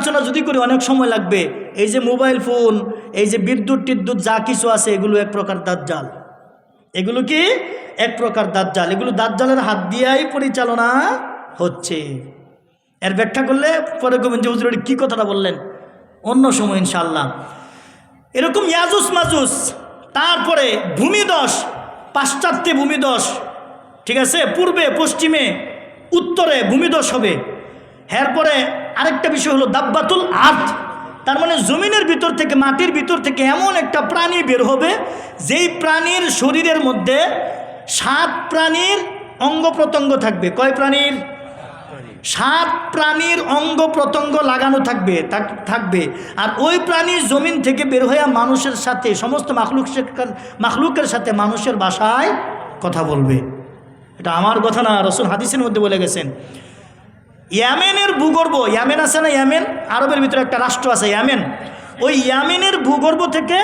আলোচনা যদি করি অনেক সময় লাগবে। এই যে মোবাইল ফোন, এই যে বিদ্যুৎ টিদ্যুৎ যা কিছু আছে, এগুলো এক প্রকার দাজ্জাল। এগুলো কি এক প্রকার দাজ্জাল। এগুলো দাজ্জালের হাত দিয়েই পরিচালনা হচ্ছে। এর ব্যাখ্যা করলে পরে কবেন যে হুজুর কি কথাটা বললেন, অন্য সময় ইনশাআল্লাহ। এরকম ইয়াজুস মাজুস, তারপরে ভূমিধস, পাশ্চাত্যে ভূমিধস, ঠিক আছে, পূর্বে পশ্চিমে উত্তরে ভূমিধস হবে। এরপরে আরেকটা বিষয় হলো দাব্বাতুল আর্থ, তার মানে জমিনের ভিতর থেকে, মাটির ভিতর থেকে এমন একটা প্রাণী বের হবে যেই প্রাণীর শরীরের মধ্যে 7 প্রাণীর অঙ্গ প্রত্যঙ্গ থাকবে। কয় প্রাণীর? 7 প্রাণীর অঙ্গ প্রত্যঙ্গ লাগানো থাকবে। আর ওই প্রাণী জমিন থেকে বের হয়ে মানুষের সাথে, সমস্ত মাখলুকের সাথে মানুষের ভাষায় কথা বলবে। এটা আমার কথা না, রাসূল হাদিসের মধ্যে বলে গেছেন। ইয়ামেনের ভূগর্ভ, ইয়ামেন আছে না, ইয়ামেন আরবের ভিতরে একটা রাষ্ট্র আছে ইয়ামেন, ওই ইয়ামেনের ভূগর্ভ থেকে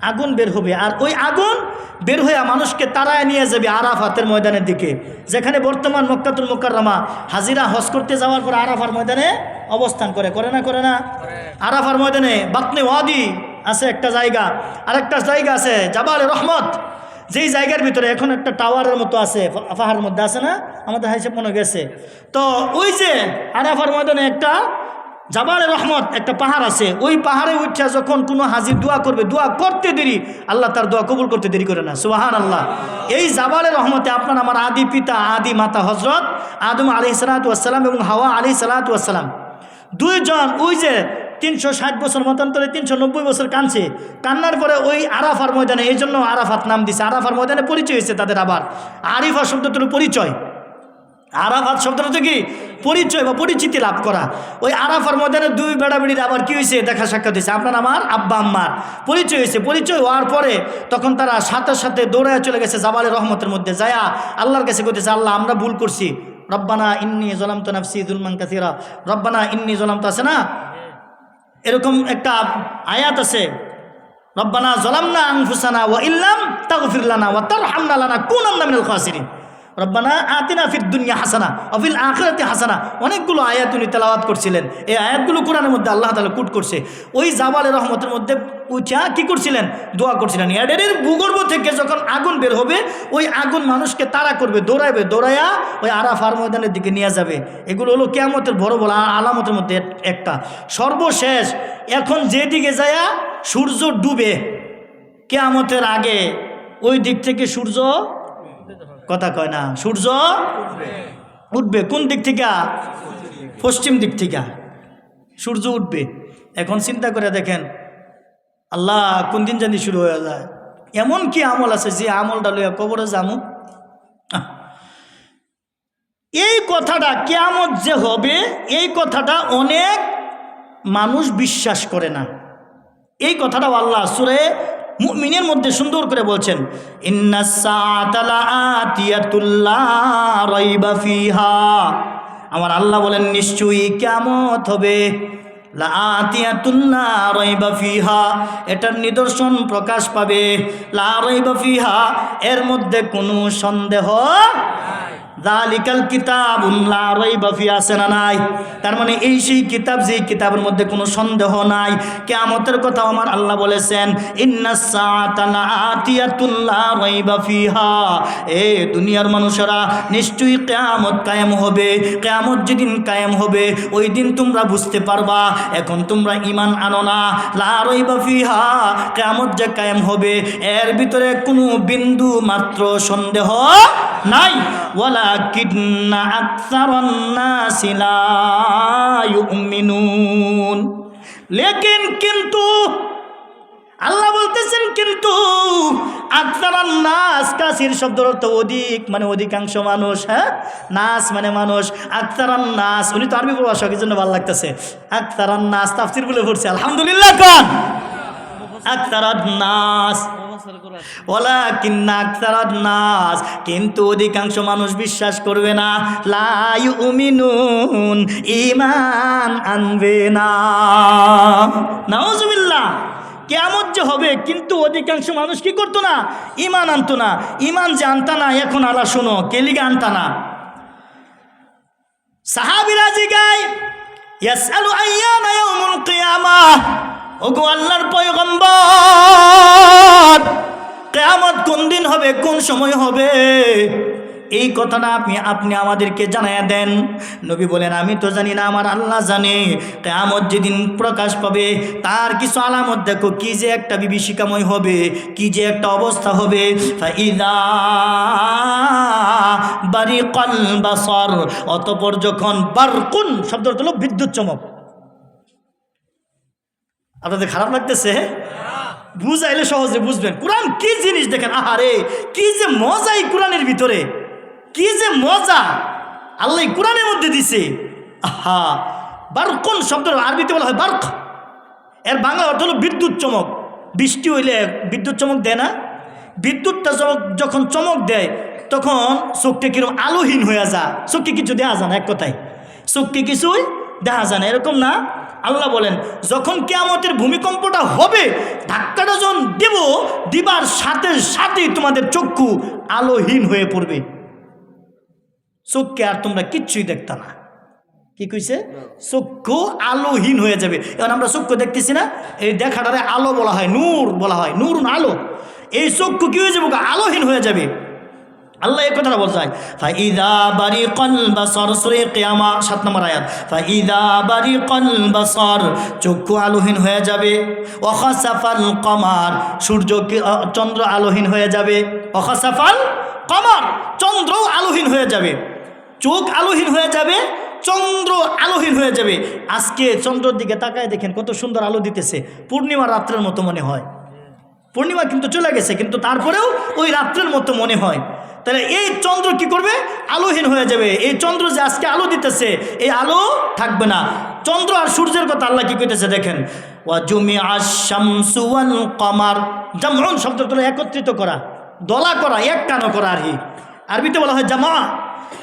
আগুন বের হবে। আর ওই আগুন বের হয়ে মানুষকে তাড়ায় নিয়ে যাবে আরাফাতের ময়দানের দিকে, যেখানে বর্তমান মক্কাতুল মুকাররমা হাজিরা হজ করতে যাওয়ার পর আরাফার ময়দানে অবস্থান করে না? আরাফার ময়দানে বাতনে ওয়াদি আছে একটা জায়গা, আর একটা জায়গা আছে জাবালে রহমত, যেই জায়গার ভিতরে এখন একটা টাওয়ারের মতো আছে, পাহাড়ের মধ্যে আছে না, আমাদের হাইসে মনে গেছে। তো ওই যে আরাফার ময়দানে একটা জাবালে রহমত একটা পাহাড় আছে, ওই পাহাড়ে উঠছে যখন কোনো হাজির দোয়া করবে, দোয়া করতে দেরি, আল্লাহ তার দোয়া কবুল করতে দেরি করে না। সুবহানাল্লাহ। এই জাবালে রহমতে আপনার আমার আদি পিতা, আদি মাতা হজরত আদম আলাইহিস সালাতু ওয়াস সালাম এবং হাওয়া আলাইহিস সালাতু ওয়াস সালাম, দুইজন ওই যে 360 বছর মতান্তরে 390 বছর কাঁদছে, কান্নার পরে ওই আরাফার ময়দানে, এই জন্য আরাফাত নাম দিছে। আরাফার ময়দানে পরিচয় হয়েছে তাদের। আবার আরিফা শব্দটির পরিচয়, আরাফাত শব্দটা কি পরিচয় বা পরিচিতি লাভ করা। ওই আরাফার ময়দানে 2 বেড়াবেড়ির আবার কি হয়েছে, দেখা সাক্ষাৎ হয়েছে, আপনার আমার আব্বা আম্মার পরিচয় হয়েছে। পরিচয় হওয়ার পরে তখন তারা সাথে সাথে দৌড়ায় চলে গেছে জাবালে রহমতের মধ্যে, যায়া আল্লাহর কাছে কইতেছে, আল্লাহ আমরা ভুল করছি, রব্বানা ইন্নী যালামতু নাফসি যুলমান কাসীরা, রব্বানা ইন্নী যালামতু, আছে না এরকম একটা আয়াত আছে, রব্বানা যালামনা আনফুসানা ওয়া ইল্লাম তাগফির লানা ওয়া তারহামনা লানাকুনান্না মিনাল খাসিরিন, রব্বানা আতিনা ফিদ দুনিয়া হাসানা ওয়া ফিল আখিরাতি হাসানা। অনেকগুলো আয়াত উনি তেলাওয়াত করছিলেন। এই আয়াতগুলো কোরআনের মধ্যে আল্লাহ তাআলা কোট করছে। ওই জাবালে রহমতের মধ্যে উঠা কি করছিলেন, দোয়া করছিলেন। এডের ভূগর্ভ থেকে যখন আগুন বের হবে, ওই আগুন মানুষকে তাড়া করবে, দৌড়াইয়া ওই আরাফার ময়দানের দিকে নিয়ে যাবে। এগুলো হলো কিয়ামতের বড় বড় আলামতের মধ্যে একটা। সর্বশেষ এখন যেদিকে যায় সূর্য ডুবে, কিয়ামতের আগে ওই দিক থেকে সূর্য, কথা কয় না, সূর্য উঠবে। কোন দিক থেকে? পশ্চিম দিক থেকে সূর্য উঠবে। এখন চিন্তা করে দেখেন, আল্লাহ কোন দিন জানি শুরু হয়ে যায়। এমন কি আমল আছে যে আমলটা লইয়া কবরে যামু? এই কথাটা কিয়ামত যে হবে, এই কথাটা অনেক মানুষ বিশ্বাস করে না। এই কথাটাও আল্লাহ সূরা মুমিনের মধ্যে সুন্দর করে বলছেন, ইন্নাস সাআতা লাআতিয়াতুল লা রাইবা ফিহা। আমার আল্লাহ বলেন নিশ্চয়ই কিয়ামত হবে, লাআতিয়াতুল লা রাইবা ফিহা, এটার নিদর্শন প্রকাশ পাবে, লা রাইবা ফিহা, এর মধ্যে কোনো সন্দেহ যালিকাল কিতাবুন লা রাইবা ফিহি, আছে না নাই? তার মানে এই সেই কিতাব, যেই কিতাবের মধ্যে কোনো সন্দেহ নাই। কিয়ামতের কথা আমার আল্লাহ বলেছেন, ইন্নাস সাআতা লাআতিয়াতুন লা রাইবা ফিহা। এ দুনিয়ার মানুষেরা, নিশ্চয়ই কিয়ামত কায়েম হবে। কিয়ামত যেদিন কায়েম হবে, ওই দিন তোমরা বুঝতে পারবা। এখন তোমরা ঈমান আনো না, লা রাইবা ফিহা, কিয়ামত যে কায়েম হবে এর ভিতরে কোনো বিন্দু মাত্র সন্দেহ নাই। ওয়ালাকিন্না আকসারান নাসি লা ইউমিনুন, লেকিন কিন্তু আল্লাহ বলতেছেন কিন্তু আকসারান নাস, কাসির শব্দের অর্থ অধিক, মানে অধিকাংশ মানুষ। হ্যাঁ, নাস মানে মানুষ, আকসারান নাস, উনি তো আরবি প্রভাষক, এই জন্য ভালো লাগতেছে। আকসারান নাস তাফসীর বলে পড়ছে, আলহামদুলিল্লাহ। কোন আকসারান নাস, ওয়ালাকিন্না আকসারান নাস, কিন্তু অধিকাংশ মানুষ বিশ্বাস করবে না, লা ইউমিনুন, ঈমান আনবে না। নাউজুবিল্লাহ। কিয়ামত যে হবে, কিন্তু অধিকাংশ মানুষ কি করতো না, ঈমান আনতো না। ঈমান যে আনতা না, এখন আলা শোনো কেলিগে আনতা না। সাহাবীরা জিগায়, ইয়াসআলু আইয়ানা উসামা, ওগো আল্লাহর পয়গম্বর, কিয়ামত কোন দিন হবে, কোন সময় হবে, এই কথাটা আপনি আমাদেরকে জানায়া দেন। নবী বলেন, আমি তো জানি না, আমার আল্লাহ জানে। কিয়ামত যেদিন প্রকাশ পাবে তার কিছু আলামত দেখো, কি যে একটা বিভীষিকাময় হবে, কি যে একটা অবস্থা হবে। ফাইদা বারিকাল বাসর, অতঃপর যখন বারকুন শব্দ হলো বিদ্যুৎ চমক। আপনাদের খারাপ লাগতেছে? বুঝাইলে সহজে বুঝবেন কোরআন কি জিনিস। দেখেন, আহারে কি যে মজা এই কোরআনের ভিতরে, কি যে মজা আল্লাহ কোরআনের মধ্যে দিছে। আহা, বারকুন শব্দ আরবিতে বলা হয় বারক, এর বাংলা অর্থ হলো বিদ্যুৎ চমক। বৃষ্টি হইলে বিদ্যুৎ চমক দেয় না? বিদ্যুৎটা যখন চমক দেয় তখন চোখটা কিরকম আলোহীন হয়ে যায়, চোখকে কিছু দেখা যায় না, এক কথায় চোখকে কিছুই দেখা যায় না, এরকম না? আল্লাহ বলেন, যখন কিয়ামতের ভূমিকম্পটা হবে, ধাক্কাটা যখন দিবার সাথে সাথেই তোমাদের চক্ষু আলোহীন হয়ে পড়বে, চোখকে আর তোমরা কিচ্ছুই দেখতা না। কি কইছে? চক্ষু আলোহীন হয়ে যাবে। এখন আমরা চক্ষু দেখতেছি না, এই দেখাটারে আলো বলা হয়, নূর বলা হয়, নূর আলো। এই চক্ষু কি হয়ে যাবে? আলোহীন হয়ে যাবে। আল্লাহ এই কথাটা বলছে, ফাইদা বারিকাল বাসর, সূরা কিয়ামা 7 নম্বর আয়াত। ফাইদা বারিকাল বাসর, চক্ষু আলোহীন হয়ে যাবে। ওয়া খাসাফাল কমার, সূর্য চন্দ্র আলোহীন হয়ে যাবে। ওয়া খাসাফাল কমার, চন্দ্রও আলোহীন হয়ে যাবে। চোখ আলোহীন হয়ে যাবে, চন্দ্র আলোহীন হয়ে যাবে। আজকে চন্দ্রের দিকে তাকায় দেখেন কত সুন্দর আলো দিতেছে, পূর্ণিমা রাত্রের মতো মনে হয়। পূর্ণিমা কিন্তু চলে গেছে, কিন্তু তারপরেও ওই রাত্রের মতো মনে হয়। তাহলে এই চন্দ্র কি করবে? আলোহীন হয়ে যাবে। এই চন্দ্র যে আজকে আলো দিতেছে, এই আলো থাকবে না। চন্দ্র আর সূর্যের কথা আল্লাহ কি কইতেছে দেখেন, ওয়া জুমিআশ শামসু ওয়াল কমার, জামউন শব্দ হলো একত্রিত করা, দলা করা, একটানো করা। আর আরবিতে বলা হয় জামা।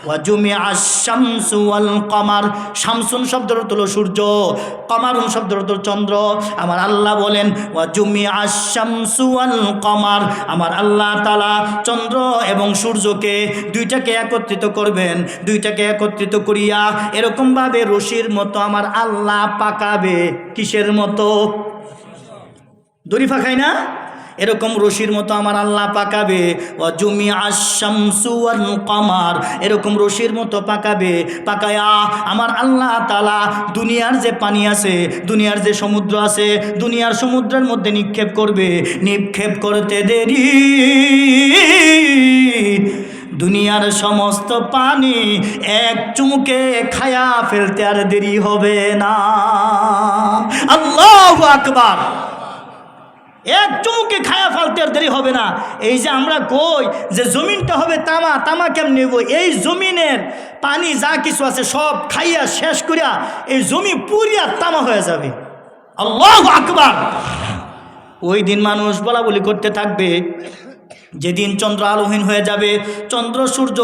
ওয়া জুমিআশ শামসু ওয়াল কমার, শামসুন শব্দের অর্থ হলো সূর্য, কমারুন শব্দের অর্থ চন্দ্র। আমার আল্লাহ বলেন, ওয়া জুমিআশ শামসু ওয়াল কমার, আমার আল্লাহ তাআলা চন্দ্র এবং সূর্যকে দুইটাকে একত্রিত করবেন। দুইটাকে একত্রিত করিয়া এরকমভাবে রশির মতো আমার আল্লাহ পাকাবে। কিসের মতো? দড়ি পাকায় না, এরকম রশির মতো আমার আল্লাহ পাকাবে। ওয়া জুমিআশ শামসু ওয়াল কমার, এরকম রশির মতো পাকাবে। পাকায়া আমার আল্লাহ তাআলা দুনিয়ার যে পানি আছে, দুনিয়ার যে সমুদ্র আছে, দুনিয়ার সমুদ্রের মধ্যে নিক্ষেপ করবে। নিক্ষেপ করতে দেরি দুনিয়ার সমস্ত পানি এক চুমুকে খায়া ফেলতে আর দেরি হবে না। আল্লাহু আকবার। এক চুমুকে খায়া ফেলতে আর দেরি হবে না। এই যে আমরা কই যে জমিনটা হবে তামা, তামা কেমন নেব? এই জমিনের পানি যা কিছু আছে সব খাইয়া শেষ করিয়া এই জমি পুরিয়া তামা হয়ে যাবে। আল্লাহু আকবার। ওই দিন মানুষ বলা বলি করতে থাকবে, যেদিন চন্দ্র আলোহীন হয়ে যাবে, চন্দ্র সূর্য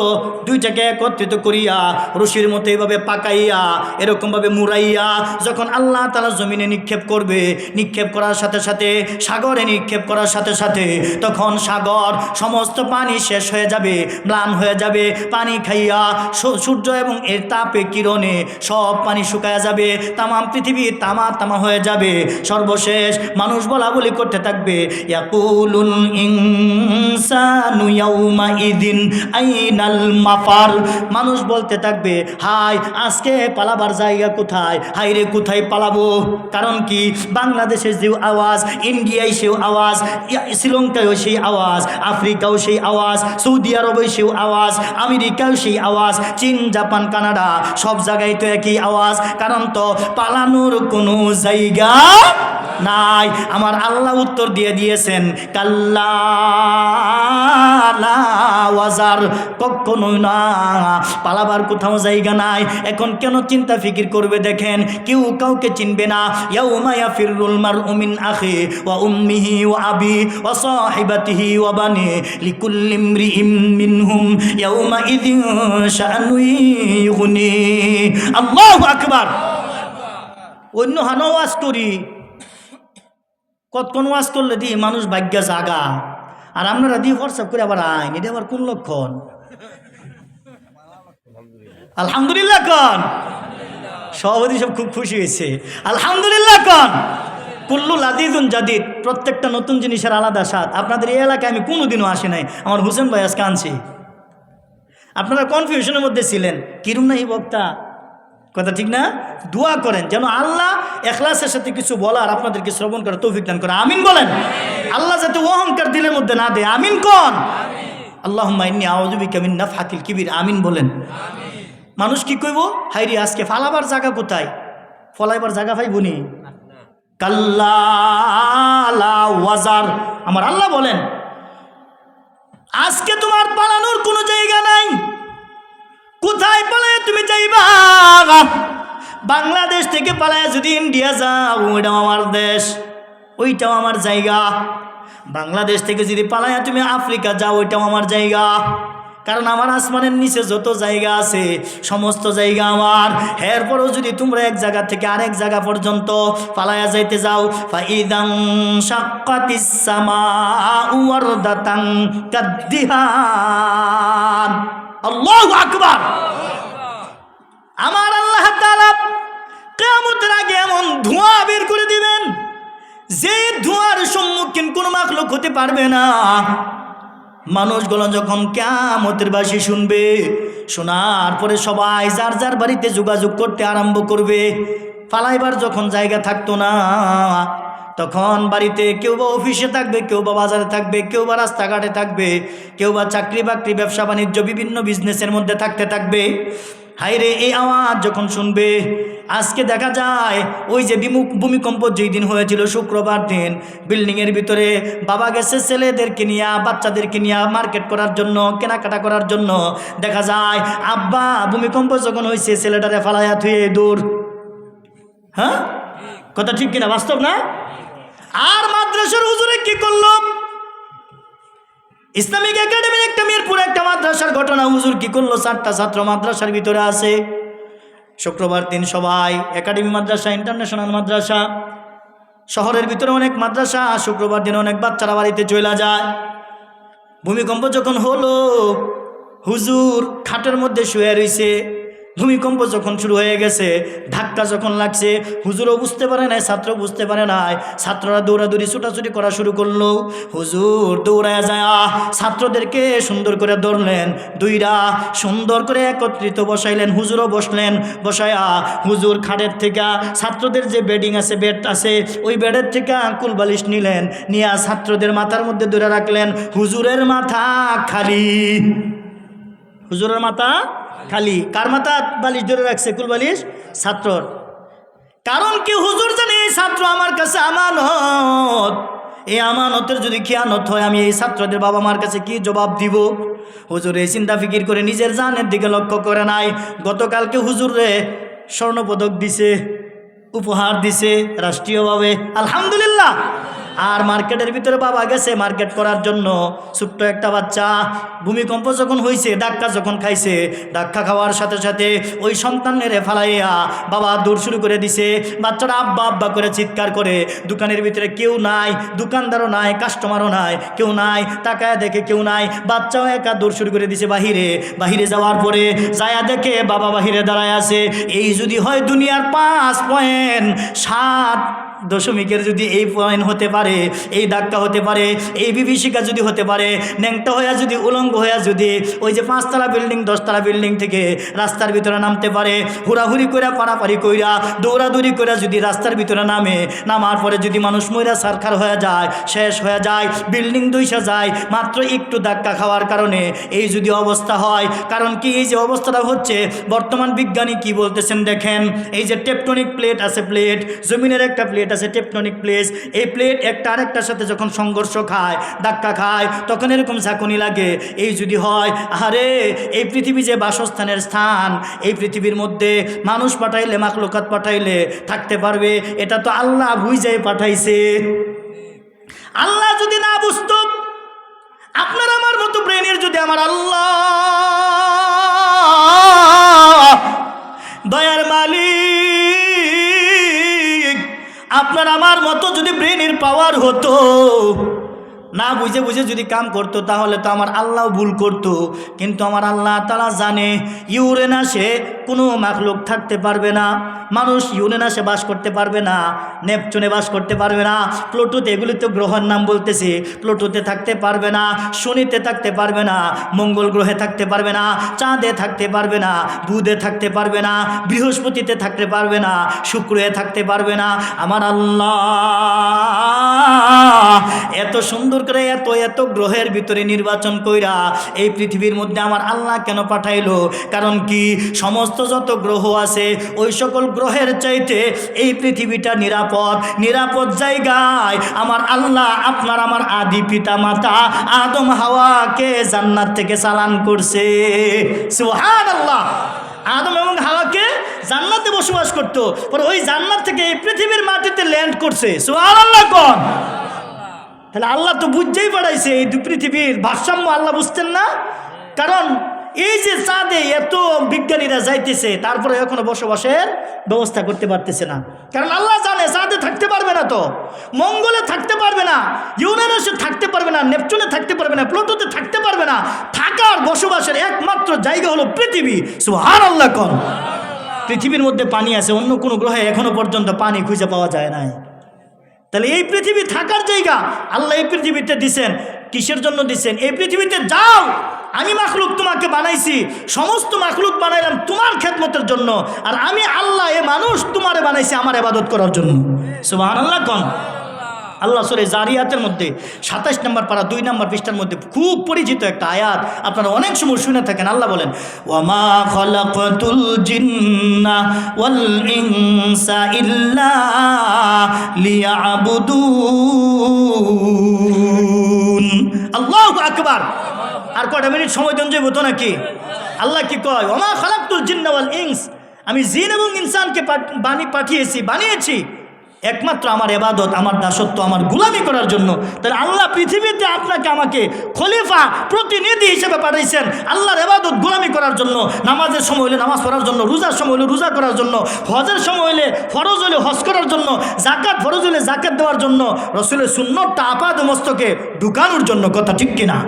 দুইটাকে একত্রিত করিয়া রশির মতো এইভাবে পাকাইয়া এরকমভাবে মুড়াইয়া যখন আল্লাহ তাআলা জমিনে নিক্ষেপ করবে, নিক্ষেপ করার সাথে সাথে, সাগরে নিক্ষেপ করার সাথে সাথে, তখন সাগর সমস্ত পানি শেষ হয়ে যাবে, ম্লান হয়ে যাবে। পানি খাইয়া সূর্য এবং এর তাপে কিরণে সব পানি শুকায়া যাবে, তামাম পৃথিবী তামা তামা হয়ে যাবে। সর্বশেষ মানুষ বলা বলি করতে থাকবে, ইয়াকুলুল ইনসানু ইয়াউমাইদিন আইনাল মাফার। মানুষ বলতে থাকবে, হাই আজকে পালাবার জায়গা কোথায়? হাই রে কোথায় পালাবো? কারণ কি, বাংলাদেশের যে আওয়াজ, ইন্ডিয়ায় সেও আওয়াজ, শ্রীলঙ্কায়ও সেই আওয়াজ, আফ্রিকাও সেই আওয়াজ, সৌদি আরবে সেও আওয়াজ, আমেরিকাও সেই আওয়াজ, চীন জাপান কানাডা সব জায়গায় তো একই আওয়াজ। কারণ তো পালানোর কোনো জায়গা নাই। আমার আল্লাহ উত্তর দিয়ে দিয়েছেন, কাল্লা লা ওয়াজার, কখনো না, পালাবার কোথাও জায়গা নাই। এখন কেন চিন্তা ফিকির করবে? দেখেন কেউ কাউকে চিনবে না। ইয়াউমা ইয়াফিরুল মারউ মিন আখি ওয়া উম্মিহি ওয়া আবি ওয়া সাহিবাতিহি ওয়া বানি লিকুল্লি ইমরিইম মিনহুম ইয়াউমা ইযিন শাআনু ইউগনি। আল্লাহু আকবার। অন্য হানো ওয়াজ করি, কতক্ষণ ওয়াজ করলে দি মানুষ ভাগ্য জাগা, আর আপনারা দিয়ে হোয়াটসঅ্যাপ করে আবার আইন, এটা আবার কোন লক্ষণ? আলহামদুলিল্লাহ কন। সভাপতি সব খুব খুশি হয়েছে, আলহামদুলিল্লাহ। কন কুল্লু লাদিদুন জাদিদ, প্রত্যেকটা নতুন জিনিসের আলাদা স্বাদ। আপনাদের এই এলাকায় আমি কোনোদিনও আসি নাই, আমার হুসেন ভাই আজকে আনছি। আপনারা কনফিউশনের মধ্যে ছিলেন, কিরম না এই বক্তা, কথা ঠিক না? দোয়া করেন যেন আল্লাহ ইখলাসের সাথে কিছু বলার আপনাদেরকে শ্রবণ করার তৌফিক দান করে, আমিন বলেন। আল্লাহ যাতে অহংকার দিলের মধ্যে না দেয়, আমিন কোন। আল্লাহুম্মা ইন্নী আউযু বিকা মিন নাফহাতিল কিবির, আমিন বলেন। মানুষ কি কইব, হাইরি আজকে ফালাবার জায়গা কোথায়, ফলাইবার জায়গা পাইবনি। কাল্লা লা ওয়াজার, আমার আল্লাহ বলেন আজকে তোমার পালানোর কোনো জায়গা নাই। কোথায় পালায় তুমি যাইবা? বাংলাদেশ থেকে পালায় যদি ইন্ডিয়া যাও, ওইটাও আমার দেশ, ওইটাও আমার জায়গা। বাংলাদেশ থেকে যদি পালায় তুমি আফ্রিকা যাও, ওইটাও আমার জায়গা। কারণ আমার আসমানের নিচে যত জায়গা আছে সমস্ত জায়গা আমার। এরপরও যদি তোমরা এক জায়গা থেকে আরেক জায়গা পর্যন্ত পালায়া যাইতে যাও, ফাইদাং শাক্কাতিস সামাউ ওয়ারদাতান কাদ্দিহান, আল্লাহু আকবার। আমার আল্লাহ তাআলা কিয়ামতের আগে এমন ধোঁয়া বের করে দিবেন যে ধোঁয়ার সম্মুখীন কোনো মাখলুক হতে পারবে না। মানুষগুলো যখন কিয়ামতের বাঁশি শুনবে, শোনার পরে সবাই যার যার বাড়িতে যোগাযোগ করতে আরম্ভ করবে। পালাইবার যখন জায়গা থাকতো না, তখন বাড়িতে কেউ বা অফিসে থাকবে, কেউ বা বাজারে থাকবে, কেউ বা রাস্তাঘাটে থাকবে, কেউ বা চাকরি বাকরি ব্যবসা বাণিজ্য বিভিন্ন বিজনেসের মধ্যে থাকবে। হাইরে এই আওয়াজ যখন শুনবে, আজকে দেখা যায় ওই যে ভূমিকম্প যেই দিন হয়েছিল শুক্রবার দিন, বিল্ডিংয়ের ভিতরে বাবা গেছে ছেলেদেরকে নিয়ে, বাচ্চাদেরকে নিয়ে মার্কেট করার জন্য, কেনাকাটা করার জন্য। দেখা যায় আব্বা ভূমিকম্প যখন হয়েছে ছেলেটারে ফালাইয়া থুয়ে দূর। হ্যাঁ, কথা ঠিক কিনা, বাস্তব না? আর মাদ্রাসার হুজুরে কি করলো? ইসলামিক একাডেমির একটা মিরপুর একটা মাদ্রাসার ঘটনা। হুজুর কি করলো, 4টা ছাত্র মাদ্রাসার ভিতরে আছে। শুক্রবার দিন সবাই, একাডেমি মাদ্রাসা, ইন্টারন্যাশনাল মাদ্রাসা, শহরের ভিতরে অনেক মাদ্রাসা, শুক্রবার দিন অনেক বাচ্চারা বাড়িতে চলে যায়। ভূমিকম্প যখন হলো, হুজুর খাটের মধ্যে শুয়ে রয়েছে। ভূমিকম্প যখন শুরু হয়ে গেছে, ধাক্কা যখন লাগছে, হুজুরও বুঝতে পারে নাই, ছাত্র বুঝতে পারে নাই। ছাত্ররা দৌড়াদৌড়ি ছুটাছুটি করা শুরু করলো। হুজুর দৌড়ায় যায় ছাত্রদেরকে সুন্দর করে ধরলেন, দুইরা সুন্দর করে একত্রিত বসাইলেন। হুজুরও বসলেন, বসায়া হুজুর খাটের থেকে ছাত্রদের যে বেডিং আছে, বেড আছে, ওই বেডের থেকে আঙ্কুল বালিশ নিলেন, নিয়ে ছাত্রদের মাথার মধ্যে ধরে রাখলেন। হুজুরের মাথা খালি, হুজুরের মাথা খালি। কার মাথা বালিশ ধরে রাখছে? কুল বালিশ ছাত্রর। কারণ কি, হুজুর জানে এই ছাত্র আমার কাছে আমানত, এই আমানতের যদি খেয়ানত হয় আমি এই ছাত্রদের বাবা মার কাছে কি জবাব দিব? হুজুর এই চিন্তা ফিকির করে নিজের জানের দিকে লক্ষ্য করে নাই। গতকালকে হুজুরে স্বর্ণপদক দিছে, উপহার দিছে রাষ্ট্রীয়ভাবে, আলহামদুলিল্লাহ। আর মার্কেটের ভিতরে বাবা গেছে মার্কেট করার জন্য। ছোট্ট একটা বাচ্চা ভূমিকম্প যখন হয়েছে, ধাক্কা যখন খাইছে, ধাক্কা খাওয়ার সাথে সাথে ওই সন্তানের ফালাইয়া বাবা দৌড় শুরু করে দিছে। বাচ্চারা আব্বা আব্বা করে চিৎকার করে। দোকানের ভিতরে কেউ নাই, দোকানদারও নাই, কাস্টমারও নাই, কেউ নাই। তাকায় দেখে কেউ নাই, বাচ্চাও একা দৌড় শুরু করে দিছে বাহিরে যাওয়ার পরে যায়া দেখে বাবা বাহিরে দাঁড়ায় আছে। এই যদি হয় দুনিয়ার 5.7 যদি এই পয়েন্ট হতে পারে, এই ধাক্কা হতে পারে, এই বিভীষিকা যদি হতে পারে, ন্যাংটা হইয়া যদি, উলঙ্গ হইয়া যদি ওই যে 5তলা বিল্ডিং 10তলা বিল্ডিং থেকে রাস্তার ভিতরে নামতে পারে, হুড়াহুড়ি কইরা পারাপারি কইরা দৌড়াদৌড়ি কইরা যদি রাস্তার ভিতরে নামার পরে যদি মানুষ মইরা সারখার হয়ে যায়, শেষ হয়ে যায়, বিল্ডিং দুইসা যায় মাত্র একটু ধাক্কা খাওয়ার কারণে, এই যদি অবস্থা হয়। কারণ কি, এই যে অবস্থাটা হচ্ছে, বর্তমান বিজ্ঞানী কি বলতেছেন দেখেন। এই যে টেকটনিক প্লেট আছে, প্লেট, জমিনের একটা প্লেট আছে টেকটনিক প্লেট, এই প্লেট একটা আরেকটার সাথে যখন সংঘর্ষ খায়, ধাক্কা খায়, তখন এরকম ঝাঁকুনি লাগে। এই যদি হয়, আরে এই পৃথিবী যে বাসস্থানের স্থান, এই পৃথিবীর মধ্যে মানুষ পাঠাইলে, মাখলুকাত পাঠাইলে থাকতে পারবে, এটা তো আল্লাহ বুঝাই পাঠাইছে। আল্লাহ যদি না বুঝত, আপনার আমার মতো ব্রেনের যদি আমার আল্লাহ দয়ার মালিক আপনার আমার মতো যদি ব্রেনের পাওয়ার হতো, না বুঝে বুঝে যদি কাম করতো তাহলে তো আমার আল্লাহ ভুল করতো। কিন্তু আমার আল্লাহ তাআলা জানে ইউরেনাসে কোনো মাখলুক থাকতে পারবে না, মানুষ ইউরেনাসে বাস করতে পারবে না, নেপচুনে বাস করতে পারবে না, প্লুটোতে, এগুলি তো গ্রহের নাম বলতেছি, প্লুটোতে থাকতে পারবে না, শনিতে থাকতে পারবে না, মঙ্গল গ্রহে থাকতে পারবে না, চাঁদে থাকতে পারবে না, বুধে থাকতে পারবে না, বৃহস্পতিতে থাকতে পারবে না, শুক্রে থাকতে পারবে না। আমার আল্লাহ এত সুন্দর করে এত এত গ্রহের ভিতরে নির্বাচন কইরা এই পৃথিবীর মধ্যে আমার আল্লাহ কেন পাঠাইলো? কারণ কি, সমস্ত যত গ্রহ আছে ওই সকল গ্রহের চাইতে এই পৃথিবীটা নিরাপদ জায়গায় আমার আল্লাহ আপনার আমার আদি পিতা মাতা আদম হাওয়াকে জান্নাত থেকে চালান করছে। সুবহানাল্লাহ। আদম এবং হাওয়াকে জান্নাতে বসবাস করতো, পরে ওই জান্নাত থেকে এই পৃথিবীর মাটিতে ল্যান্ড করছে। সুবহানাল্লাহ কোন? তাহলে আল্লাহ তো বুঝতেই পারাইছে এই পৃথিবীর ভারসাম্য আল্লাহ বুঝতেন না? কারণ এই যে চাঁদে এত বিজ্ঞানীরা যাইতেছে, তারপরে এখনো বসবাসের ব্যবস্থা করতে পারতেছে না। কারণ আল্লাহ জানে চাঁদে থাকতে পারবে না, তো মঙ্গলে থাকতে পারবে না, ইউরেনাসে থাকতে পারবে না, নেপচুনে থাকতে পারবে না, প্লুটোতে থাকতে পারবে না। থাকার বসবাসের একমাত্র জায়গা হলো পৃথিবী। সুবহানাল্লাহ কোন? পৃথিবীর মধ্যে পানি আছে, অন্য কোনো গ্রহে এখনো পর্যন্ত পানি খুঁজে পাওয়া যায় নাই। তাহলে এই পৃথিবী থাকার জায়গা আল্লাহ এই পৃথিবীতে দিছেন। কিসের জন্য দিছেন? এই পৃথিবীতে যাও, আমি মাখলুক তোমাকে বানাইছি, সমস্ত মাখলুক বানাইলাম তোমার খেদমতের জন্য, আর আমি আল্লাহ এ মানুষ তোমারে বানাইছি আমার ইবাদত করার জন্য। সুবহানাল্লাহ কোন? আল্লাহ সূরা জারিয়াতের মধ্যে 27 নম্বর পারা 2 নম্বর পৃষ্ঠার মধ্যে খুব পরিচিত একটা আয়াত, আপনারা অনেক সময় শুনে থাকেন। আল্লাহ বলেন, ওয়ামা খালাকাতুল জিন্না ওয়াল ইনসা ইল্লা লিয়াবুদুন। আল্লাহু আকবার। আর কয়টা মিনিট সময় দেন যাইব তো নাকি? আল্লাহ কি কয়? ওয়ামা খালাকাতুল জিন্না ওয়াল ইনস, আমি জিন এবং ইনসানকে বানিয়েছি একমাত্র আমার ইবাদত, আমার দাসত্ব, আমার গোলামি করার জন্য। তাহলে আল্লাহ পৃথিবীতে আপনাকে আমাকে খলিফা প্রতিনিধি হিসেবে পাঠাইছেন আল্লাহর ইবাদত গোলামি করার জন্য। নামাজের সময় হলে নামাজ পড়ার জন্য, রোজার সময় হলে রোজা করার জন্য, হজের সময় হলে ফরজ হলে হজ করার জন্য, জাকাত ফরজ হলে জাকাত দেওয়ার জন্য, রসুলের সুন্নতটা আপাদ মস্তকে ঢুকানোর জন্য। কথা ঠিক কিনা?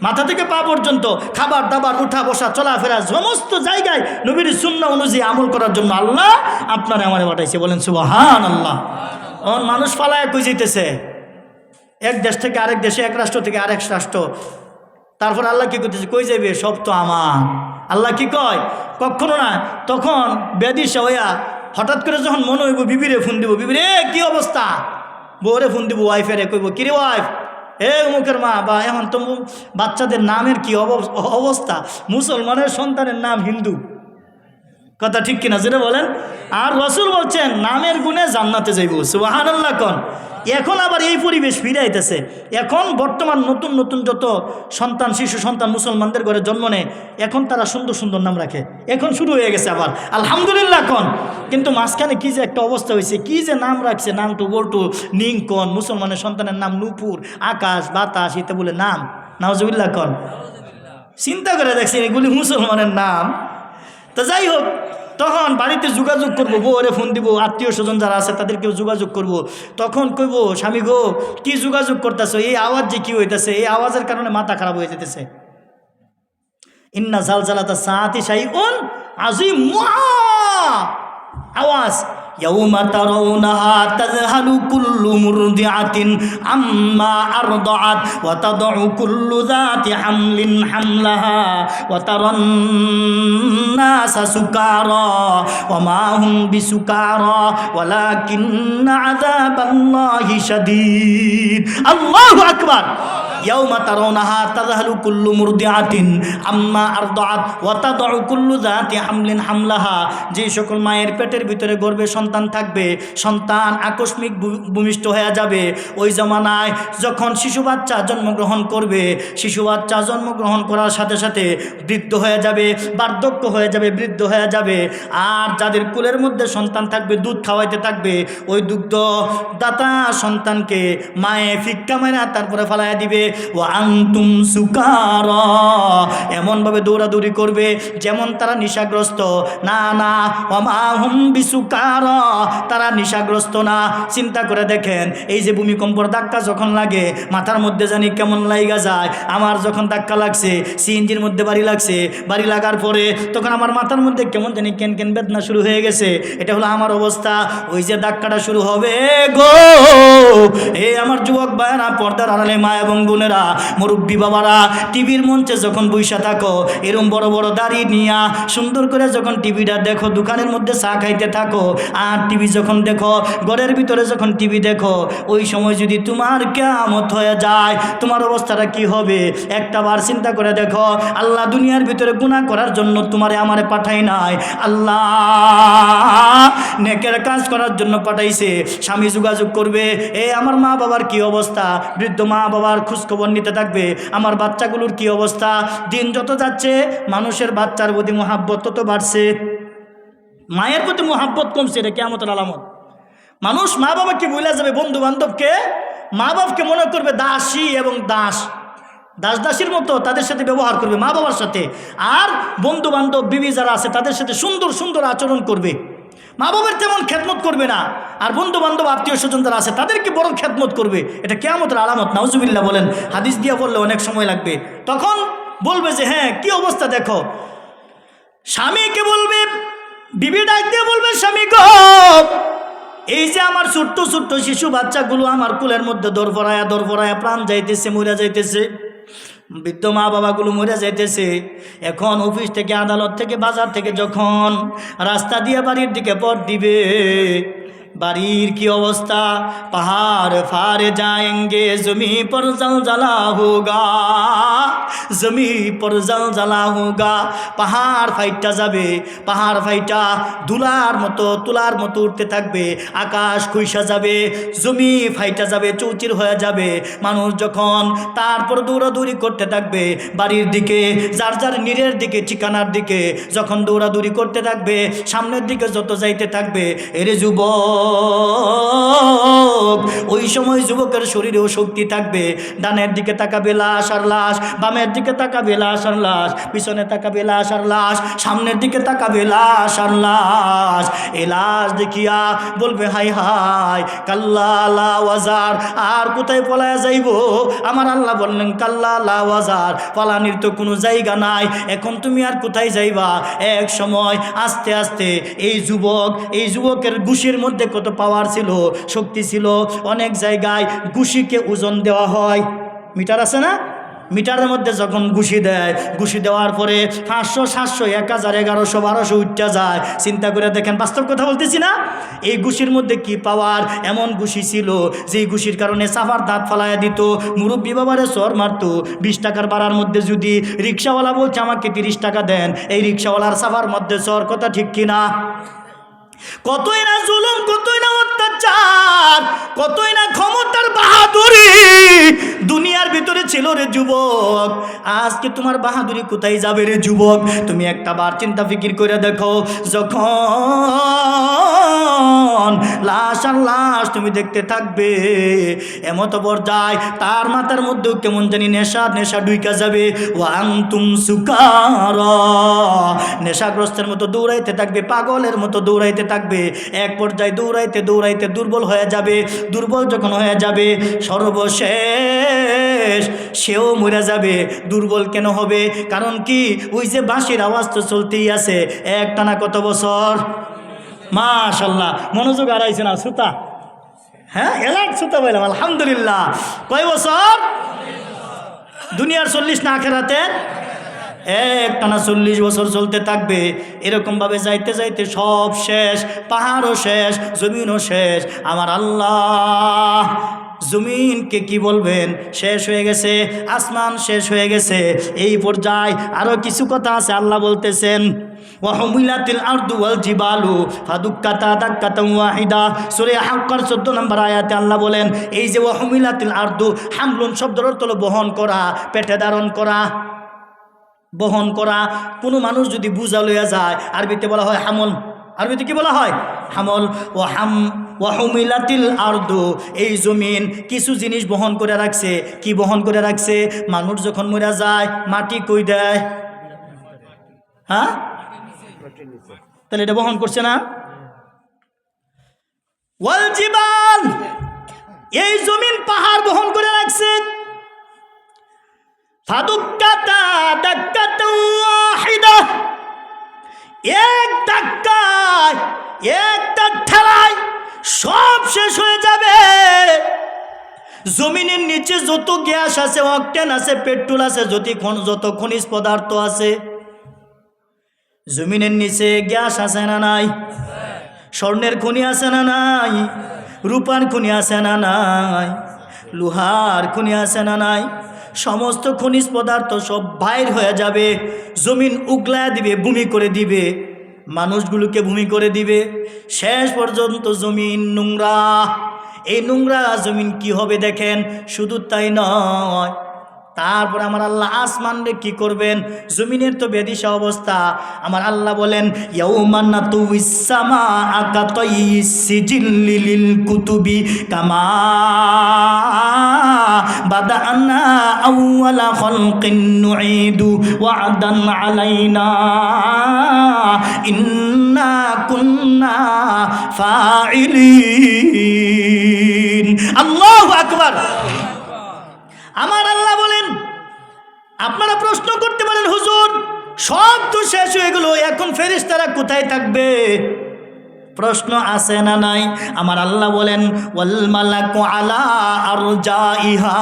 মাথা থেকে পা পর্যন্ত খাবার দাবার, উঠা বসা, চলাফেরা, সমস্ত জায়গায় নবীর সুন্নাহ অনুযায়ী আমল করার জন্য আল্লাহ আপনারা আমারে পাঠাইছে। বলেন সুবহানাল্লাহ। মানুষ পালায় কই যেতেছে এক দেশ থেকে আরেক দেশে, এক রাষ্ট্র থেকে আরেক রাষ্ট্র। তারপর আল্লাহ কি করতেছে? কই যাবে? সব তো আমার। আল্লাহ কি কয়? কখনো না। তখন বেদিশা হইয়া হঠাৎ করে যখন মনে হইব বিবিরে ফোন দিব, বিবিরে কি অবস্থা, বউরে ফোন দিব, ওয়াইফেরে কইব, কিরে ওয়াইফ, মুখের মা, বা এখন তো বাচ্চাদের নামের কি অবস্থা, মুসলমানের সন্তানের নাম হিন্দু। কথা ঠিক কিনা? যেটা বলেন। আর রাসূল বলছেন নামের গুণে জান্নাতে যাইব। সুবহানাল্লাহ কোন? এখন আবার এই পরিবেশ ফিরে আইতেছে। এখন বর্তমান নতুন নতুন যত সন্তান, শিশু সন্তান মুসলমানদের ঘরে জন্ম নেয়, এখন তারা সুন্দর সুন্দর নাম রাখে। এখন শুরু হয়ে গেছে আবার, আলহামদুলিল্লাহ কোন। কিন্তু মাঝখানে কি যে একটা অবস্থা হয়েছে, কি যে নাম রাখছে, নামটু বল্টু নিংকন, মুসলমানের সন্তানের নাম নূপুর, আকাশ, বাতাস, এতে বলে নাম। নাউজুবিল্লাহ কোন। চিন্তা করে দেখছি এগুলি মুসলমানের নাম। তো যাই হোক, তখন বাড়িতে যোগাযোগ করবো, বউরে ফোন দিব, আত্মীয় স্বজন যারা আছে তাদেরকেও যোগাযোগ করব। তখন কইব, স্বামী গো কি যোগাযোগ করতেছো, এই আওয়াজ যে কি হইতেছে, এই আওয়াজের কারণে মাথা খারাপ হয়ে যেতেছে। ইন্না জালজালাতা সাআতি শাইউন আযীম, আওয়াজ। ইয়াউমা তারাউনাহা তাযহালু কুল্লু মুরদিআতিন আম্মা আরদাআত ওয়া তাদউ কুল্লু যাতি হামলিন হামলাহা ওয়া তারান নাসা সুকারা ওয়া মা হুম বিসুকারা ওয়ালাকিন্না আযাবাল্লাহি শাদীদ। আল্লাহু আকবার। ইয়াউমা তারাউনাহা তাযহালু কুল্লু মুরদিআতিন আম্মা আরদাআত ওয়া তাদউ কুল্লু যাতি হামলিন হামলাহা। যে সকল মায়ের পেটের ভিতরে গর্ভে সন্তান থাকবে, সন্তান আকস্মিক ভূমিষ্ঠ হয়ে যাবে। ওই জমানায় যখন শিশু বাচ্চা জন্মগ্রহণ করবে, শিশু বাচ্চা জন্মগ্রহণ করার সাথে সাথে বৃদ্ধ হয়ে যাবে, বার্ধক্য হয়ে যাবে, বৃদ্ধ হয়ে যাবে। আর যাদের কোলের মধ্যে সন্তান থাকবে, দুধ খাওয়াইতে থাকবে, ওই দুগ্ধ দাতা সন্তানকে মায়ে ফিক্কা মারা তারপরে ফালাইয়া দিবে। ওয়া আনতুম সুকারা, এমনভাবে দৌড়াদৌড়ি করবে যেমন তারা নেশাগ্রস্ত। না না, ওয়া মা হুম বিসুকারা, তারা নেশাগ্রস্ত না। চিন্তা করে দেখেন, এই যে ভূমিকম্পর ধাক্কা যখন লাগে মাথার মধ্যে জানি কেমন লাইগা যায়। আমার যখন ধাক্কা লাগছে, সিএনজির মধ্যে বাড়ি লাগছে, বাড়ি লাগার পরে তখন আমার মাথার মধ্যে কেমন জানি কেন কেন বেদনা শুরু হয়ে গেছে। এটা হলো আমার অবস্থা। ওই যে ধাক্কাটা শুরু হবে গো, এই আমার যুবক ভাইয়েরা, পর্দার আড়ালে মা এবং বোনেরা, মুরব্বী বাবারা, টিভির মঞ্চে যখন বইসা থাকো, এরম বড় বড় দাড়ি নিয়া সুন্দর করে যখন টিভিটা দেখো, দোকানের মধ্যে চা খাইতে থাকো, আর টিভি যখন দেখো, ঘরের ভিতরে যখন টিভি দেখো, ওই সময় যদি তোমার কিয়ামত হয়ে যায়, তোমার অবস্থাটা কি হবে? একটা বার চিন্তা করে দেখো, আল্লাহ দুনিয়ার ভিতরে গুনাহ করার জন্য তোমারে আমারে পাঠাই নাই, আল্লাহ নেকের কাজ করার জন্য পাঠাইছে। স্বামী যোগাযোগ করবে, আমার মা বাবার কি অবস্থা, বৃদ্ধ মা বাবার খোঁজখবর নিতে থাকবে, আমার বাচ্চাগুলোর কি অবস্থা। দিন যত যাচ্ছে মানুষের বাচ্চার প্রতি মহাব্বত তত বাড়ছে, মায়ের প্রতি মহাব্বত কমছে। এটা কিয়ামতের আলামত। মানুষ মা বাবাকে ভুলে যাবে, বন্ধু বান্ধবকে, মা বাবাকে মনে করবে দাসী এবং দাস দাসীর মতো তাদের সাথে ব্যবহার করবে মা বাবার সাথে। আর বন্ধু বান্ধব বিবি যারা আছে তাদের সাথে সুন্দর সুন্দর আচরণ করবে, মা বাবার তেমন খেদমত করবে না। আর বন্ধু বান্ধব আত্মীয় স্বজন যারা আছে তাদেরকে বড় খেদমত করবে। এটা কিয়ামতের আলামত। নাউজুবিল্লাহ বলেন। হাদিস দিয়া বললে অনেক সময় লাগবে। তখন বলবে যে হ্যাঁ কি অবস্থা দেখো। স্বামীকে বলবে, বিবি ডাক দিয়ে বলবে, স্বামী গো, এই যে আমার ছোট্ট ছোট্ট শিশু বাচ্চাগুলো আমার কুলের মধ্যে দরফরায়া প্রাণ যাইতেছে, মরে যাইতেছে, বৃদ্ধ মা বাবাগুলো মরে যাইতেছে। এখন অফিস থেকে, আদালত থেকে, বাজার থেকে যখন রাস্তা দিয়ে বাড়ির দিকে পথ দিবে, বাড়ির কি অবস্থা? পাহাড় ফারে যাएंगे জমি পর জলজলা হোগা, জমি পর জলজলা হোগা। পাহাড় ফাইটা যাবে, পাহাড় ফাইটা তুলার মতো উঠতে থাকবে, আকাশ খুইসা যাবে, জমি ফাইটা যাবে, চৌচির হয়ে যাবে। মানুষ যখন তারপর দৌড়াদৌড়ি করতে থাকবে বাড়ির দিকে, যার যার নীরের দিকে, ঠিকানার দিকে যখন দৌড়াদৌড়ি করতে থাকবে, সামনের দিকে যত যাইতে থাকবে, এরে যুবক, ওই সময় যুবকের শরীরেও শক্তি থাকবে। ডানের দিকে তাকাবে লাশ আর লাশ, বামের দিকে তাকাবে লাশ আর লাশ, পিছনে তাকাবে লাশ আর লাশ, সামনের দিকে তাকাবে লাশ আর লাশ। এ লাশ দেখিয়া বলবে হাই হাই কাল্লা লা ওয়াজার, আর কোথায় পলায়া যাইব? আমার আল্লাহ বললেন কাল্লা লা ওয়াজার, পালানির তো কোনো জায়গা নাই। এখন তুমি আর কোথায় যাইবা? এক সময় আস্তে আস্তে এই যুবকের ঘুষির মধ্যে কত পাওয়ার ছিল, শক্তি ছিল। অনেক জায়গায় ঘুষিকে ওজন দেওয়া হয়, মিটার আছে না, মিটারের মধ্যে যখন ঘুষি দেয়, ঘুষি দেওয়ার পরে 500, 700, 1000, 1100, 1200 উঠতে যায়। চিন্তা করে দেখেন, বাস্তব কথা বলতেছি না। এই ঘুষির মধ্যে কি পাওয়ার! এমন ঘুষি ছিল যেই ঘুষির কারণে সাফার দাঁত ফালাইয়া দিত, মুরব্বী বাবারে চর মারত। 20 টাকার ভাড়ার মধ্যে যদি রিক্সাওয়ালা বলছে আমাকে 30 টাকা দেন, এই রিক্সাওয়ালার সাফার মধ্যে চর। কথা ঠিক কিনা? কতই না জুলুম, কতই না অত্যাচার, কতই না ক্ষমতার বাহাদুরি দুনিয়ার ভিতরে ছিল রে যুবক। আজকে তোমার বাহাদুরি কোথায় যাবে রে যুবক? তুমি একটা বার চিন্তা ফিকির করে দেখো, যখন লাশ আর লাশ তুমি দেখতে থাকবে, এমত পর্যায় তার মাথার মধ্যেও কেমন জানি নেশা ঢুইকা যাবে। ওয়ান্তুম সুকারা, নেশাগ্রস্তের মতো দৌড়াইতে থাকবে, পাগলের মতো দৌড়াইতে থাকবে। এক পর্যায়ে দৌড়াইতে দৌড়াইতে দুর্বল হয়ে যাবে। দুর্বল যখন হয়ে যাবে, সর্বশেষ সেও মরে যাবে। দুর্বল কেন হবে? কারণ কি, ওই যে বাঁশির আওয়াজ তো চলতেই আছে একটানা কত বছর। মাশাআল্লাহ, মনোযোগ হারাইছে না শ্রোতা? হ্যাঁ, এলাক শ্রোতা বললাম আলহামদুলিল্লাহ। কয় বছর? দুনিয়ার 40 না আখেরাতের? একটানা 40 বছর চলতে থাকবে। এরকমভাবে যাইতে যাইতে সব শেষ, পাহাড়ও শেষ, জমিনও শেষ। আমার আল্লাহ জমিনকে কি বলবেন? শেষ হয়ে গেছে, আসমান শেষ হয়ে গেছে। এই পর্যায়ে আরও কিছু কথা আছে। আল্লাহ বলতেছেন ওয়াহুমিলাতিল আরদু ওয়াল জিবালু ফাদুক্কাতা দাক্কাতান ওয়াহিদা। সূরা হাক্কার 14 নম্বর আয়াতে আল্লাহ বলেন, এই যে ওয়াহুমিলাতিল আরদু, হামলুন শব্দের অর্থ হলো বহন করা, পেটে ধারণ করা, বহন করা। কোনো মানুষ যদি বোঝা লইয়া যায়, আরবিতে বলা হয় হামল। আরবিতে কি বলা হয়? হামল। ও ওয়াহুমিলাতিল আরদু, এই জমিন কিছু জিনিস বহন করে রাখছে। কি বহন করে রাখছে? মানুষ যখন মরে যায় মাটি কই দেয়? হ্যাঁ, তাহলে এটা বহন করছে না? ওয়াল জিবাল, এই জমিন পাহাড় বহন করে রাখছে। ফাদুক্কাতা দাক্কাতু ওয়াহিদা, এক ধাক্কায়, একটা ঠেলায় সব শেষ হয়ে যাবে। জমিনের নিচে যত গ্যাস আছে, অকটেন আছে, পেট্রোল আছে, যত খনিজ পদার্থ আছে, জমিনের নিচে গ্যাস আছে না নাই? স্বর্ণের খনি আছে না নাই? রূপার খনি আছে না নাই? লোহার খনি আছে না নাই? সমস্ত খনিজ পদার্থ সব বাইর হয়ে যাবে। জমিন উগলায় দিবে, ভূমি করে দিবে, মানুষগুলোকে ভূমি করে দিবে। শেষ পর্যন্ত জমিন নোংরা। এই নোংরা জমিন কি হবে দেখেন। শুধু তাই নয়, তারপর আমার আল্লাহ আসমান রে কি করবেন? জমিনের তো বেদিশা অবস্থা। আমার আল্লাহ বলেন, ইয়াউমা নাতুইস সামাআ কাতাইয়িস সিজিল্লি লিল কুতুবি কামা বাদাআনা আউওয়ালা খালকিন নুঈদু ওয়া'দান আলাইনা ইন্না কুন্না ফাইলিন। আল্লাহু আকবার। আমার আল্লাহ বলেন, আপনারা প্রশ্ন করতে পারেন, হুজুর সব তো শেষ হয়ে গেল, এখন ফেরেশতারা কোথায় থাকবে? প্রশ্ন আছে না নাই? আমার আল্লাহ বলেন, ওয়াল মালাকু আলা আরজাইহা,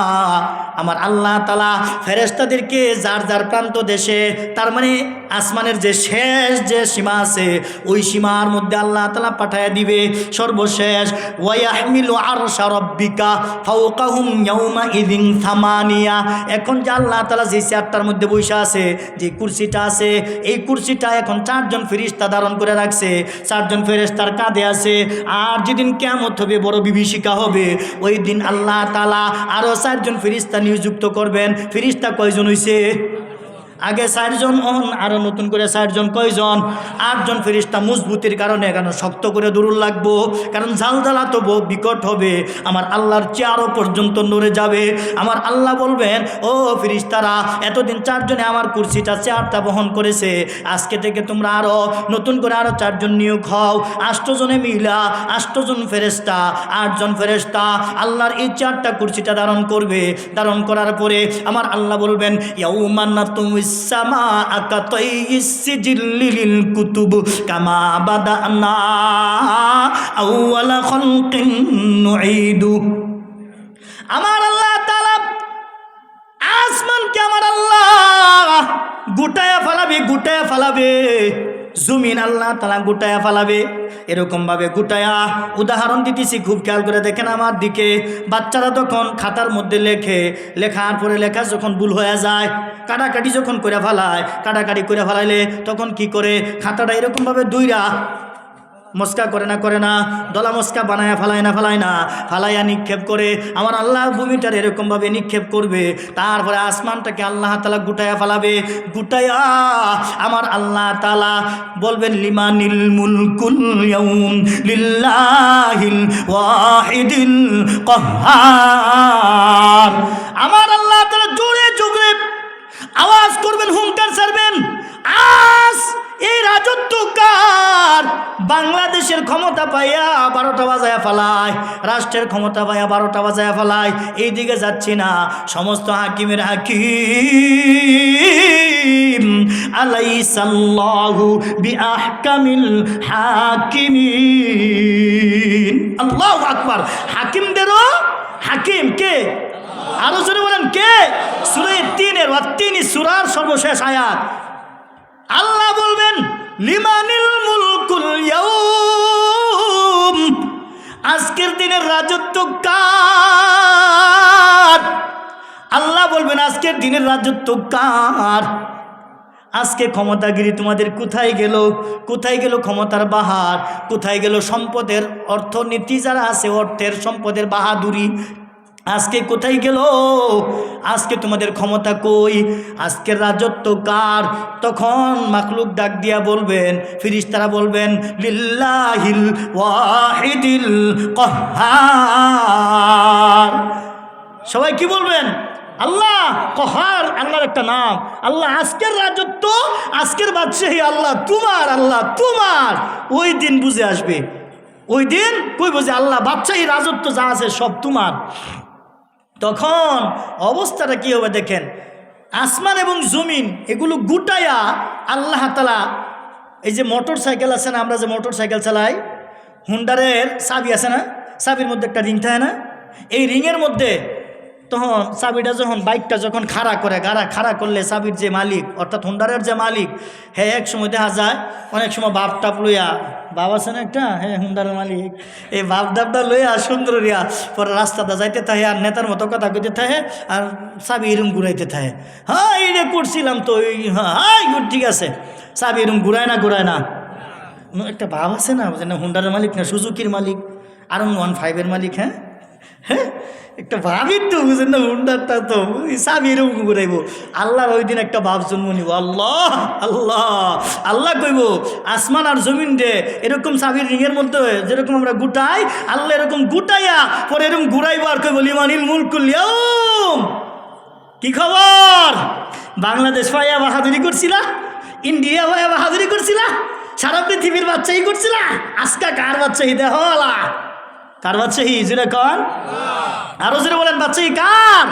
আমার আল্লাহ তাআলা ফেরেশতাদেরকে যার যার প্রান্ত দেশে, তার মানে আসমানের যে শেষ যে সীমা আছে, ওই সীমার মধ্যে আল্লাহ তাআলা পাঠায় দিবে সর্বশেষ। ওয়া ইয়াহমিলু আরশা রাব্বিকা ফাওকাহুম ইয়াউমা ইযিন সামানিয়া। এখন যে আল্লাহ তাআলা যে চেয়ারটার মধ্যে বসে আছে, যে কুরসিটা আছে, এই কুরসিটা এখন 4 জন ফেরেশতা ধারণ করে রাখছে। 4 জন ফেরেশতার কাঁধে আছে। আর যেদিন কিয়ামত হবে, বড় বিভীষিকা হবে, ওই দিন আল্লাহ তাআলা আরো 4 জন ফেরেশতা নিযুক্ত করবেন। ফেরেশতা কয়জন হইছে? আগে 4 জন, আরো নতুন করে 4 জন। কয়জন? 8 জন ফেরেশতা। মজবুতির কারণে, কেন শক্ত করে দৌড় লাগবো, কারণ জালজালা তো বিকট হবে। আমার আল্লাহর চেয়ারও পর্যন্ত নড়ে যাবে। আমার আল্লাহ বলবেন, ও ফেরেশতারা, এতদিন 4 জনে আমার কুরসিটা, চেয়ারটা বহন করেছে, আজকে থেকে তোমরা আরো নতুন করে আরো 4 জন নিয়োগ হও। 8 জনে মিলা 8 জন ফেরেশতা, 8 জন ফেরেশতা আল্লাহর এই 4টা কুরসিটা ধারণ করবে। ধারণ করার পরে আমার আল্লাহ বলবেন, ইয়াউমা নাতুইস সামাআ কাতাইয়িস সিজিল্লি লিল কুতুব কামা বাদানা আউওয়ালা খালকিন নুঈদু। আমার আল্লাহ তাআলা আসমানকে আমার আল্লাহ গুটায়া ফালাবে। জমিন আল্লাহ তাআলা গুটায়া ফালাবে। এরকমভাবে গুটায়া, উদাহরণ দিতেছি, খুব খেয়াল করে দেখেন আমার দিকে। বাচ্চারা তখন খাতার মধ্যে লেখার পরে লেখা যখন ভুল হয়ে যায়, কাটাকাটি যখন করে ফেলায়, কাটাকাটি করে ফেলাইলে তখন কি করে? খাতাটা এরকমভাবে দুইরা মস্কা করে না, দলা মস্কা বানায় ফালায় না, ফালাইয়া নিক্ষেপ করে। আমার আল্লাহ ভূমিটার এরকমভাবে নিক্ষেপ করবে। তারপরে আসমানটাকে আল্লাহ তাআলা গুটায়া ফালাবে। গুটায়া আমার আল্লাহ তাআলা বলবেন, লিমানিল মুলকুল ইয়াউম লিল্লাহিল ওয়াহিদিল কাহ্হার। আমার আল্লাহ তাআলা জোরে জোরে আওয়াজ করবেন, হুঙ্কার ছাড়বেন, আজ এই রাজত্ব কার? বাংলাদেশের ক্ষমতা পাইয়া 12টা বাজায়া ফেলায়, রাষ্ট্রের ক্ষমতা পাইয়া 12টা বাজায়া ফেলায়। এই দিকে যাচ্ছি না, সমস্ত হাকিমের হাকিম। আলাইসাল্লাহু বিআহকামিল হাকিমিন। আল্লাহু আকবার। হাকিমদেরও হাকিম কে? আরো জোরে বলেন কে? সূরা 3-এর ওয়াত্তিনি সূরার সর্বশেষ আয়াত। আল্লাহ বলবেন, লিমানিল মুলকুল ইয়াউম, আজকের দিনের রাজত্ব কার? আল্লাহ বলবেন, আজকের দিনের রাজত্ব কার? আজকে ক্ষমতাগিরি তোমাদের কোথায় গেল? কোথায় গেল ক্ষমতার বাহার? কোথায় গেল সম্পদের, অর্থনীতি যারা আছে, অর্থের সম্পদের বাহাদুরি? আজকে কোথায় গেল? আজকে তোমাদের ক্ষমতা কই? আজকের রাজত্ব কার? তখন মাখলুক ডাক দিয়া বলবেন, ফেরেশতারা বলবেন, লিল্লাহিল ওয়াহিদিল কাহ্হার। সবাই কি বলবেন? আল্লাহ কহার, আল্লাহর একটা নাম। আল্লাহ আজকের রাজত্ব, আজকের বাদশাহী আল্লাহ তোমার, আল্লাহ তোমার। ওই দিন বুঝে আসবে, ওই দিন কই বুঝে আল্লাহ বাদশাহী রাজত্ব যা আছে সব তোমার। তখন অবস্থাটা কি হবে দেখেন, আসমান এবং জমিন এগুলো গুটাইয়া আল্লাহ তাআলা, এই যে মোটর সাইকেল আছে না, আমরা যে মোটর সাইকেল চালাই, হুন্ডারের চাবি আছে না, চাবির মধ্যে একটা রিং থাকে না, এই রিংয়ের মধ্যে তখন চাবিটা যখন বাইকটা যখন খাড়া করে, খাড়া করলে চাবির যে মালিক অর্থাৎ হুন্ডারের যে মালিক, হ্যাঁ এক সময় দেখা যায় অনেক সময় বাপ টাপ লইয়া, বাপ আছে না একটা, হ্যাঁ হুন্ডারের মালিক, এই বাপ ডাবটা লইয়া সুন্দর রিয়া পরে রাস্তাটা যাইতে থাকে আর নেতার মতো কথা কইতে থাকে আর চাবি এরম ঘুরাইতে থাকে। হ্যাঁ এইটা করছিলাম তো, হ্যাঁ গুড, ঠিক আছে, চাবি এরম ঘুরায় না। একটা ভাব আছে না, যে না হুন্ডারের মালিক না সুজুকির মালিক, আর 15 মালিক, হ্যাঁ হ্যাঁ একটা ভাবির তো বুঝেন না, হুন্ডারটা তো চাবি এরকম ঘুরাইব। আল্লাহর ওই দিন একটা ভাব জন্ম নিব, আল্লাহ আল্লাহ আল্লাহ কইব আসমান আর জমিন দে এরকম চাবির রিংয়ের মধ্যে যেরকম আমরা গুটাই, আল্লাহ এরকম গুটাইয়া পরে এরকম ঘুরাইব আর কইব লিমানিল মুলকুল ইয়াউম। কি খবর? বাংলাদেশ ভাইয়া বাহাদুরি করছিলা, ইন্ডিয়া ভাইয়া বাহাদুরি করছিলা, সারা পৃথিবীর বাচ্চাই করছিলা, আজকা কার বাচ্চাই দেহলা, কার বাচ্চাই জুড়ে কন, আরো জোরে বলেন বাচ্চাই কার?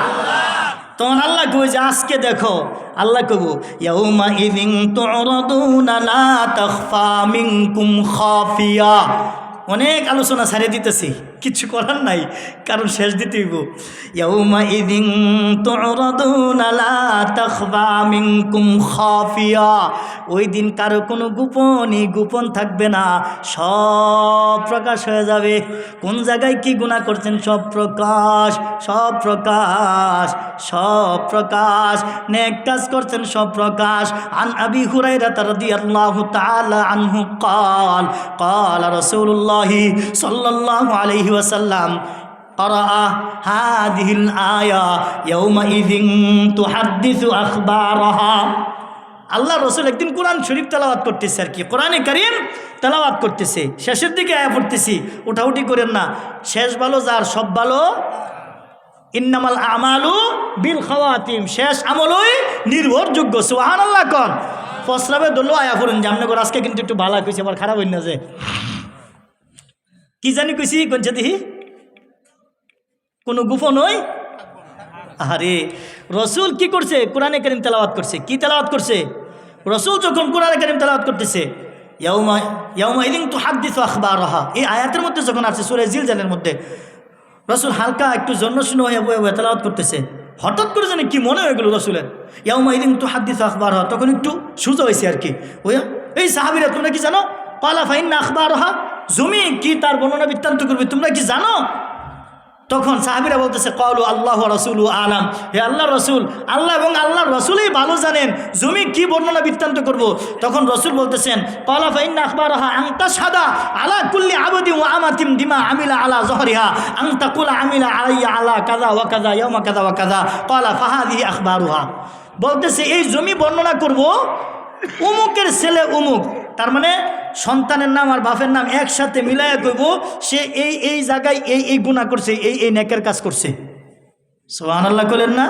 তখন আল্লাহ কই যে আজকে দেখো, আল্লাহ কব ইয়াউমা ইযিন তুরাদুনা লা তাখফা মিনকুম খাফিয়া। অনেক আলোচনা ছাড়ে দিতেছি, কিছু করার নাই, কারণ শেষ দিতে হইব। ইয়াউমা ইযিন তুরাদুনা লা তাখফা মিনকুম খাফিয়া। ওই দিন কারো কোনো গোপন থাকবে না, সব প্রকাশ হয়ে যাবে। কোন জায়গায় কি গুনাহ করছেন সব প্রকাশ, সব প্রকাশ, সব প্রকাশ। নেক কাজ করছেন সব প্রকাশ। আন আবি হুরায়রা রাদিয়াল্লাহু তাআলা আনহু قال قال رسول الله صلى الله عليه وسلم قرأ هذه الآية يومئذ تحدث أخبارها। আল্লাহ রসুল একদিন কোরআন শরীফ তেলাওয়াত করতেছে, আর কি কোরআনে কারীম তেলাওয়াত করতেছে, শেষের দিকে আয়া পড়তেছি, উঠাউঠি করেন না, শেষ ভালো যার সব ভালো, ইন্নামাল আমালু বিল খাওয়াতিম, শেষ আমলই নির্ভরযোগ্য। সুবহানাল্লাহ কোন ফসরাবে দোলো আয়া পড়েন যে আমনে আজকে কিন্তু একটু ভালো কইছে, আবার খারাপ হইন না যে কি জানি কইছি কোন দেখি কোনো গোপন হই। আরে রসুল কি করছে? কোরআনে কারীম তেলাওয়াত করছে। কি তেলাওয়াত করছে? রসুল যখন কোরআনে কারীম তেলাওয়াত করতেছে, ইয়াউমা ইযিন তুহাদ্দিসু আখবারাহা, এই আয়াতের মধ্যে যখন আছে সূরা জিলজালের মধ্যে, রসুল হালকা একটু জন্মশূন্য হয়ে বয়ে তেলাওয়াত করতেছে। হঠাৎ করে জানি কি মনে হয়ে গেল রসুলের, ইয়াউমা ইযিন তুহাদ্দিসু আখবারাহা, তখন একটু সোজা হয়েছে আর কি। ওয়া এই সাহাবীরা তোমরা কি জানো? ক্বালা ফাইন্না আখবারাহা, জমি কি তার বর্ণনা বৃত্তান্ত করবে, তোমরা কি জানো? তখন সাহাবীরা বলতেছে ক্বালু আল্লাহু ওয়া রাসূলুহু আলাম, হে আল্লাহর রাসূল, আল্লাহ এবং আল্লাহর রাসূলই ভালো জানেন জমি কি বর্ণনা বৃত্তান্ত করব। তখন রাসূল বলতেছেন ক্বালা ফাইন্না আখবারাহা আন তাশহাদা আলা কুল্লি আবদিন ওয়া আমাতিন বিমা আমিলা আলা যহরিহা আন তাকুলা আমিলা আলাইয়া আলা কাযা ওয়া কাযা ইয়াউমা কাযা ওয়া কাযা ক্বালা ফাহাদিহি আখবারুহা। বলতেছে এই জমি বর্ণনা করব অমুকের ছেলে অমুক, তার মানে সন্তানের নাম আর বাপের নাম একসাথে মিলাইয়া কইব সে এই জায়গায় এই গুনাহ করছে, এই নেকের কাজ করছে। সুবহানাল্লাহ কইলেন না?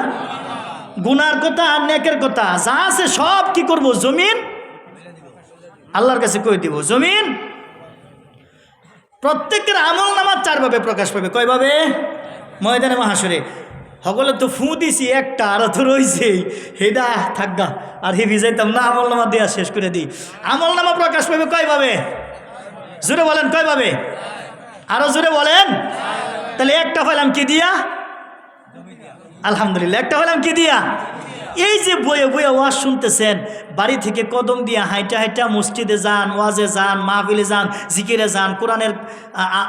গুনার কথা আর নেকের কথা যা আছে সব কি করব, জমিন আল্লাহর কাছে কই দিব। জমিন প্রত্যেকের আমল নামা 4 ভাবে প্রকাশ পাবে। কয়ভাবে? ময়দানে মাহশরে। সকলে তো ফু দিছি একটা, আর তো রয়েছে হেডা থাকগা, আর হি ভিজাইতাম না, আমল নামা দেওয়া শেষ করে দিই। আমল নামা প্রকাশ পাবে কয়ভাবে? জোরে বলেন কয়ভাবে? আরো জোরে বলেন। তাহলে একটা হইলাম কি দিয়া? আলহামদুলিল্লাহ, একটা হইলাম কি দিয়া? এই যে বয়ে বয়ে ওয়াজ শুনতেছেন, বাড়ি থেকে কদম দিয়া হাইটা মসজিদে যান, ওয়াজে যান, মাহফিলে যান, জিকিরে যান, কোরআনের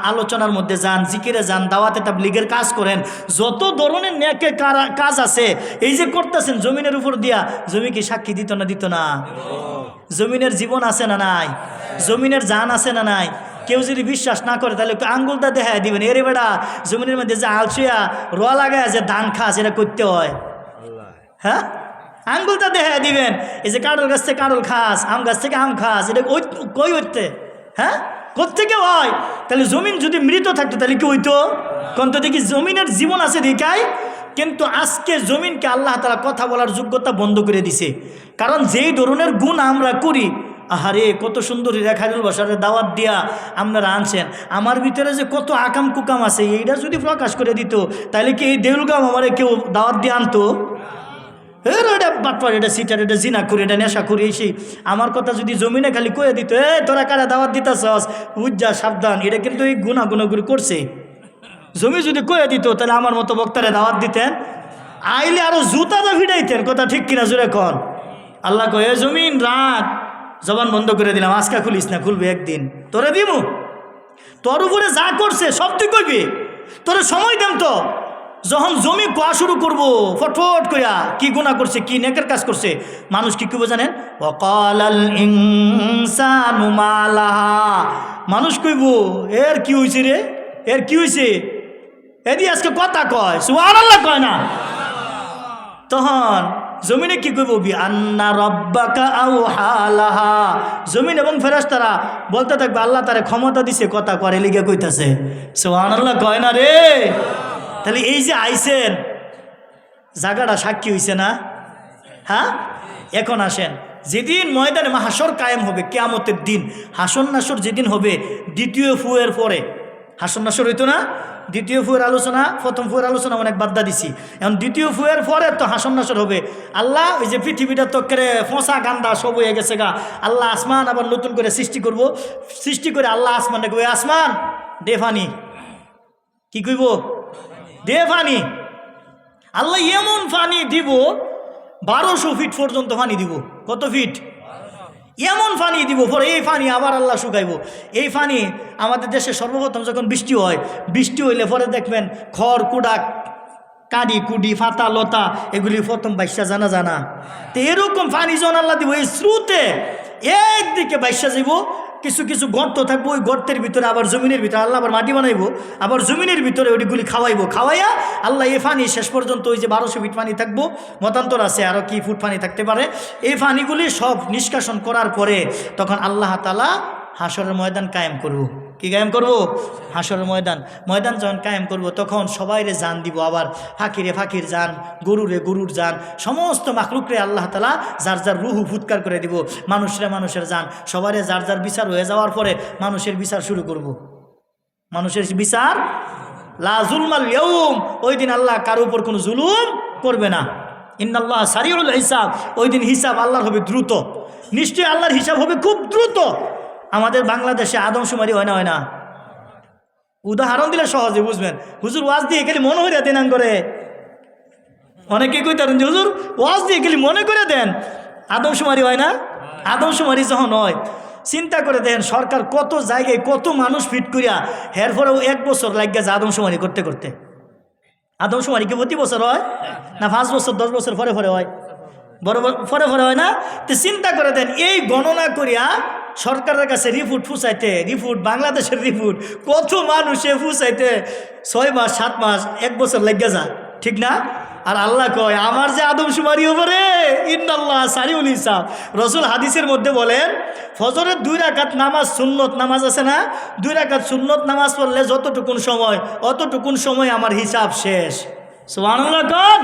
আলোচনার মধ্যে যান, জিকিরে যান, দাওয়াতে তাবলীগের কাজ করেন, যত ধরনের নেকের কাজ আছে এই যে করতেছেন জমিনের উপর দিয়া, জমি কি সাক্ষী দিত না? দিত না? জমিনের জীবন আছে না নাই? জমিনের জান আছে না নাই? কেউ যদি বিশ্বাস না করে তাহলে একটু আঙ্গুলটা দেখায় দিবেন, এরে বেটা জমিনের মধ্যে যে আলসিয়া রোয়া লাগায় যে ধান খাস এটা করতে হয়, হ্যাঁ আঙ্গুলটা দেখায় দিবেন। এই যে কাঁড়ল গাছ থেকে কাঁড়ল খাস, আম গাছ থেকে আম খাস, এটা কই হইতে, হ্যাঁ কোত্থেকে হয়? তাহলে জমিন যদি মৃত থাকতো তাহলে কি হইতো? কোনটা দেখি জমিনের জীবন আছে দেখায়, কিন্তু আজকে জমিনকে আল্লাহ তাআলা কথা বলার যোগ্যতা বন্ধ করে দিছে। কারণ যেই ধরনের গুণ আমরা করি, আহারে কত সুন্দর রেখারুল বাসারে দাওয়াত দিয়া আপনারা আনছেন, আমার ভিতরে যে কত আকাম কুকাম আছে এইটা যদি প্রকাশ করে দিত তাহলে কি এই দেউলগাম আমারে কেউ দাওয়াত দিয়ে আনতো? এটা বাটপার, এটা সিটার, এটা জিনা করি, এটা নেশা করি, এসে আমার কথা যদি জমিনে খালি কয়ে দিত, তোরা কারা দাওয়াত দিতেছস বুঝা সাবধান, এটা কিন্তু এই গুণাগুণাগুলি করছে। জমি যদি কয়ে দিত তাহলে আমার মতো বক্তারে দাওয়াত দিতেন, আইলে আরো জুতাটা ভিড়াইতেন। কথা ঠিক কিনা জোরে কন? আল্লাহ কয়ে জমিন রাত, জবান বন্ধ করে দিলাম, আজকা খুলিস না, খুলবে একদিন, তোরে দিমু, তোর উপরে যা করছে সব তুই করবি, তোরে সময় দেন। তো যখন জমি কোয়া শুরু করবো ফটফট করিয়া কি গুনাহ করছে, কি নেকের কাজ করছে, মানুষ কি কইব জানেন? ওয়াকালাল ইনসানু মা লাহা, মানুষ কইব এর কি হইছে রে, এর কি হইছে, এদি আজকে কথা কয় সুবহানাল্লাহ কয় না? তখন জমিনে কি কইব? বি আন্না রব্বাকা আওহা লাহা, জমিন এবং ফেরেশতারা বলতে থাকবে আল্লাহ তারে ক্ষমতা দিছে কথা করে লিগে কইতাছে, সুবহানাল্লাহ কয় না রে? তাহলে এই যে আইছেন জায়গাটা সাক্ষী হইছে না? হ্যাঁ, এখন আসেন, যেদিন ময়দানে মাহশর কায়েম হবে কিয়ামতের দিন, হাসর নাসর যেদিন হবে দ্বিতীয় ফুয়ের পরে, হাসর নাসর হইতো না? দ্বিতীয় ফুয়ের আলোচনা, প্রথম ফুয়ের আলোচনা অনেক বাদ্দা দিছি, এখন দ্বিতীয় ফুয়ের পরে তো হাসর নাসর হবে। আল্লাহ ওই যে পৃথিবীটা তো করে ফোঁসা গান্দা সব হয়ে গেছে গা, আল্লাহ আসমান আবার নতুন করে সৃষ্টি করব, সৃষ্টি করে আল্লাহ আসমানে কইবে আসমান দে ফানি, কি কইব? দে ফানি। আল্লাহ এমন ফানি দিব 1200 ফিট পর্যন্ত ফানি দিব। কত ফিট? এমন ফানি দিব, পরে এই ফানি আবার আল্লাহ শুকাইব। এই ফানি আমাদের দেশে সর্বপ্রথম যখন বৃষ্টি হয়, বৃষ্টি হইলে পরে দেখবেন খড় কুড়া কাঁড়ি কুডি ফাতা লতা এগুলি প্রথম বাইশা জানা। তো এরকম ফানি যখন আল্লাহ দিব, এই স্রোতে একদিকে বাইশা যাব, কিছু কিছু গর্ত থাকবো, ওই গর্তের ভিতরে আবার জমিনের ভিতরে আল্লাহ আবার মাটি বানাইবো, আবার জমিনের ভিতরে ওইগুলি খাওয়াইয়া আল্লাহ এই ফানি শেষ পর্যন্ত ওই যে 1200 ফিট পানি থাকবো, মতান্তর আছে আরও কি ফুট পানি থাকতে পারে, এই পানিগুলি সব নিষ্কাশন করার পরে তখন আল্লাহ তাআলা হাসরের ময়দান কায়েম করব। কি কায়েম করব? হাসরের ময়দান যখন কায়েম করব তখন সবাইরে জান দিব, আবার ফাকিরে ফাকির জান, গরুরে গরুর জান, সমস্ত মাখলুকরে আল্লাহ তাআলা যার যার রুহু ফুৎকার করে দিব, মানুষের জান, সবারে যার যার বিচার হয়ে যাওয়ার পরে মানুষের বিচার শুরু করব। মানুষের বিচার লা যুলমাল ইয়াউম, ওই দিন আল্লাহ কারো উপর কোনো জুলুম করবে না। ইন্নাল্লাহ সারিউল হিসাব, ওই দিন হিসাব আল্লাহর হবে দ্রুত, নিশ্চয়ই আল্লাহর হিসাব হবে খুব দ্রুত। আমাদের বাংলাদেশে আদমশুমারি হয় না? উদাহরণ দিলে সহজে বুঝবেন। হুজুর ওয়াজ দিয়ে গেলে মনে হইয়া দেন করে, অনেকে কইতারেন যে হুজুর ওয়াজ দিয়ে গেলে মনে করে দেন, আদমশুমারি হয় না? আদমশুমারি যখন হয় চিন্তা করে দেন সরকার কত জায়গায় কত মানুষ ফিট করিয়া, এর পরেও 1 বছর লাগিয়া যায় আদমশুমারি করতে করতে। আদমশুমারি কি প্রতি বছর হয় না 5 বছর 10 বছর পরে হয়? বড় পরে হয় না? তো চিন্তা করে দেন এই গণনা করিয়া সরকারের কাছে রিপোর্ট ফুসাইতে, রিপোর্ট বাংলাদেশের রিপোর্ট কত মানুষে ফুসাইতে 6 মাস 7 মাস 1 বছর লাগিয়া যায়, ঠিক না? আর আল্লাহ কয় আমার যে আদমশুমারি হবে ইন্নাল্লাহ সারিউল হিসাব। রাসূল হাদিসের মধ্যে বলেন ফজরের 2 রাকাত নামাজ সুন্নত নামাজ আছে না, 2 রাকাত সুন্নত নামাজ পড়লে যতটুকুন সময় অতটুকুন সময় আমার হিসাব শেষ। সুবহানাল্লাহ কন।